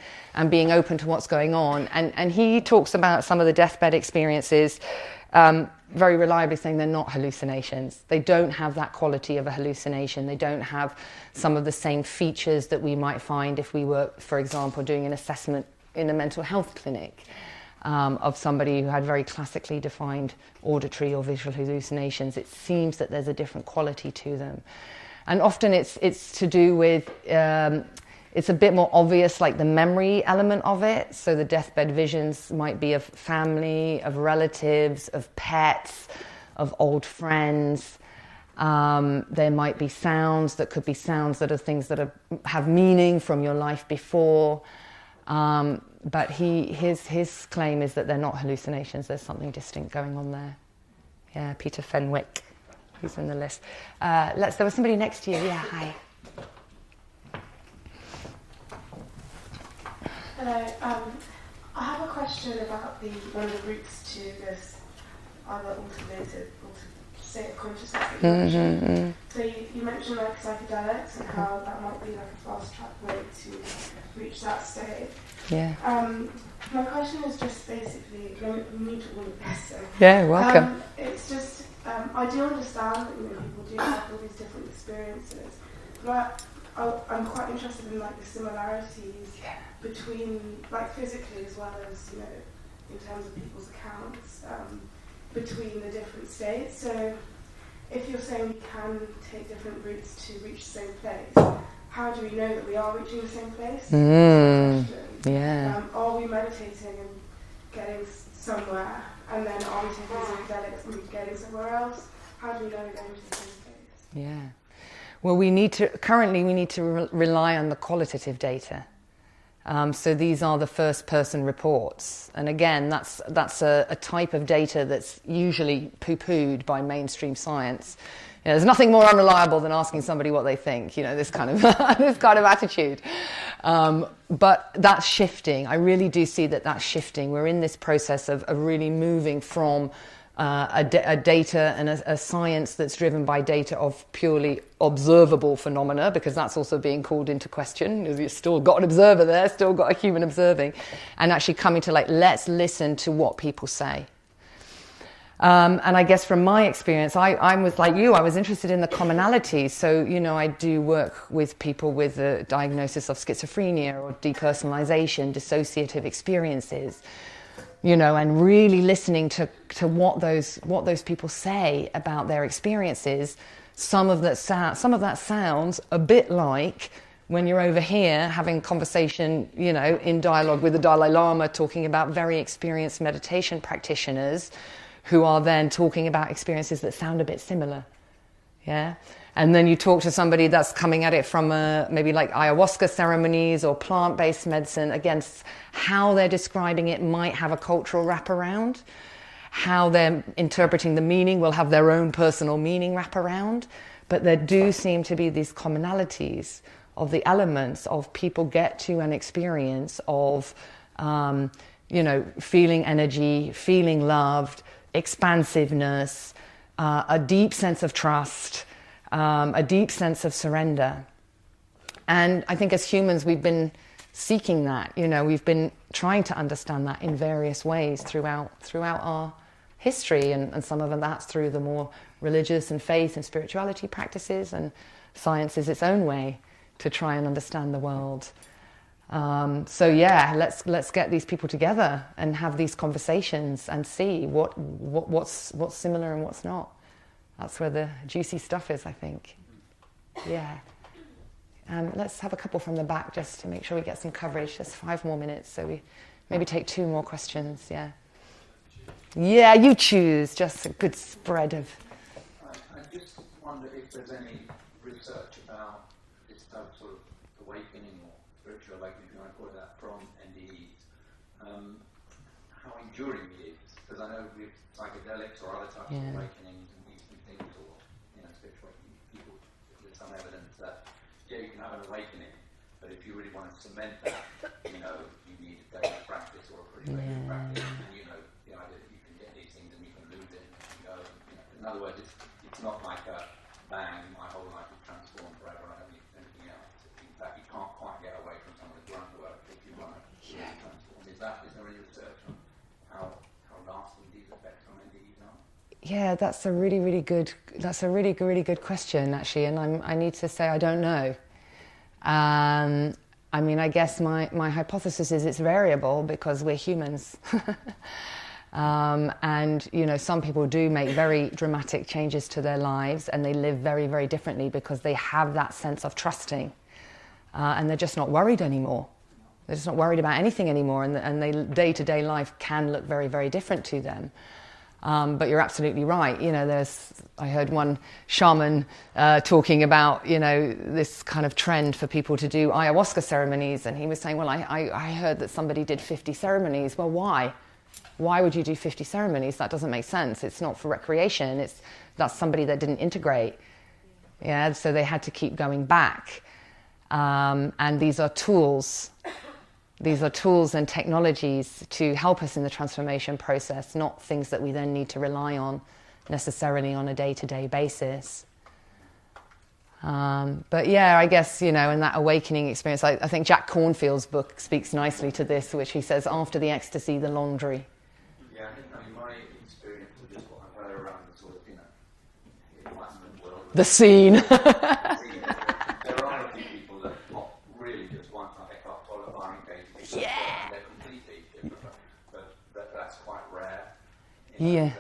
being open to what's going on. And he talks about some of the deathbed experiences, very reliably saying they're not hallucinations. They don't have that quality of a hallucination. They don't have some of the same features that we might find if we were, for example, doing an assessment in a mental health clinic. Of somebody who had very classically defined auditory or visual hallucinations. It seems that there's a different quality to them. And often it's to do with, it's a bit more obvious, like the memory element of it. So the deathbed visions might be of family, of relatives, of pets, of old friends. There might be sounds that could be sounds that are things that have meaning from your life before. But his claim is that they're not hallucinations. There's something distinct going on there. Yeah, Peter Fenwick, who's in the list. There was somebody next to you. Yeah, hi. Hello. I have a question about one of the roots to this other alternative state of consciousness that you mentioned. So you mentioned like psychedelics and how that might be like a fast track way to reach that state. Yeah. My question is just basically, let me mute all of this. So, Yeah, welcome. It's just, I do understand that people do have all these different experiences, but I'm quite interested in like the similarities between, like physically as well as, in terms of people's accounts, between the different states. So if you're saying we can take different routes to reach the same place, how do we know that we are reaching the same place? Yeah. Are we meditating and getting somewhere, and then are we taking psychedelics and getting somewhere else? How do we know we're going to the same place? Yeah. Well, currently we need to rely on the qualitative data. So these are the first-person reports, and again, that's a type of data that's usually poo-pooed by mainstream science. There's nothing more unreliable than asking somebody what they think. This kind of this kind of attitude. But that's shifting. I really do see that that's shifting. We're in this process of really moving from a data and a science that's driven by data of purely observable phenomena, because that's also being called into question. You've still got an observer there, still got a human observing, and actually coming to let's listen to what people say. And I guess from my experience, I was like you, I was interested in the commonalities. So, I do work with people with a diagnosis of schizophrenia or depersonalization, dissociative experiences, and really listening to what those people say about their experiences. Some of that sounds a bit like when you're over here having conversation, in dialogue with the Dalai Lama, talking about very experienced meditation practitioners who are then talking about experiences that sound a bit similar. Yeah. And then you talk to somebody that's coming at it from maybe like ayahuasca ceremonies or plant-based medicine. Again, how they're describing it might have a cultural wraparound. How they're interpreting the meaning will have their own personal meaning wraparound. But there do seem to be these commonalities of the elements of people get to an experience of, feeling energy, feeling loved, expansiveness, a deep sense of trust, a deep sense of surrender. And I think as humans we've been seeking that, we've been trying to understand that in various ways throughout our history, and some of that's through the more religious and faith and spirituality practices, and science is its own way to try and understand the world. Let's get these people together and have these conversations and see what's similar and what's not. That's where the juicy stuff is, I think. Yeah. Let's have a couple from the back just to make sure we get some coverage. Just 5 more minutes, so we maybe take 2 more questions. Yeah. Yeah, you choose. Just a good spread of. I just wonder if there's any research about this type of sort of awakening or spiritual awakening, if you want to call it that, from NDEs. How enduring it is, because I know with psychedelics or other types of awakenings and these things, or spiritual awakening, people, there's some evidence that you can have an awakening, but if you really want to cement that, you need a daily practice or a pretty regular practice, and the idea that you can get these things and you can lose it and go. In other words, it's not like a bang, my whole life is transformed forever and I don't need anything else. In fact, you can't quite get away from some of the grunt work if you want to really transform. Is there any research on how lasting these effects on NDEs are? Yeah, that's a really good question, actually, and I need to say I don't know. I guess my hypothesis is it's variable because we're humans. And some people do make very dramatic changes to their lives, and they live very, very differently because they have that sense of trusting, and they're just not worried anymore. They're just not worried about anything anymore, and they day-to-day life can look very, very different to them. But you're absolutely right. I heard one shaman talking about, this kind of trend for people to do ayahuasca ceremonies, and he was saying, well, I heard that somebody did 50 ceremonies. Well, why? Why would you do 50 ceremonies? That doesn't make sense. It's not for recreation. That's somebody that didn't integrate. Yeah, so they had to keep going back. And these are tools These are tools and technologies to help us in the transformation process, not things that we then need to rely on necessarily on a day-to-day basis. But yeah, I guess, in that awakening experience, I think Jack Cornfield's book speaks nicely to this, which he says, after the ecstasy, the laundry. Yeah, I mean, my experience of just what I've heard around the sort of, enlightenment world. The scene. There are a few people that really just want to pick up qualifying cases. Yeah. And they're completely different, but that's quite rare. Yeah.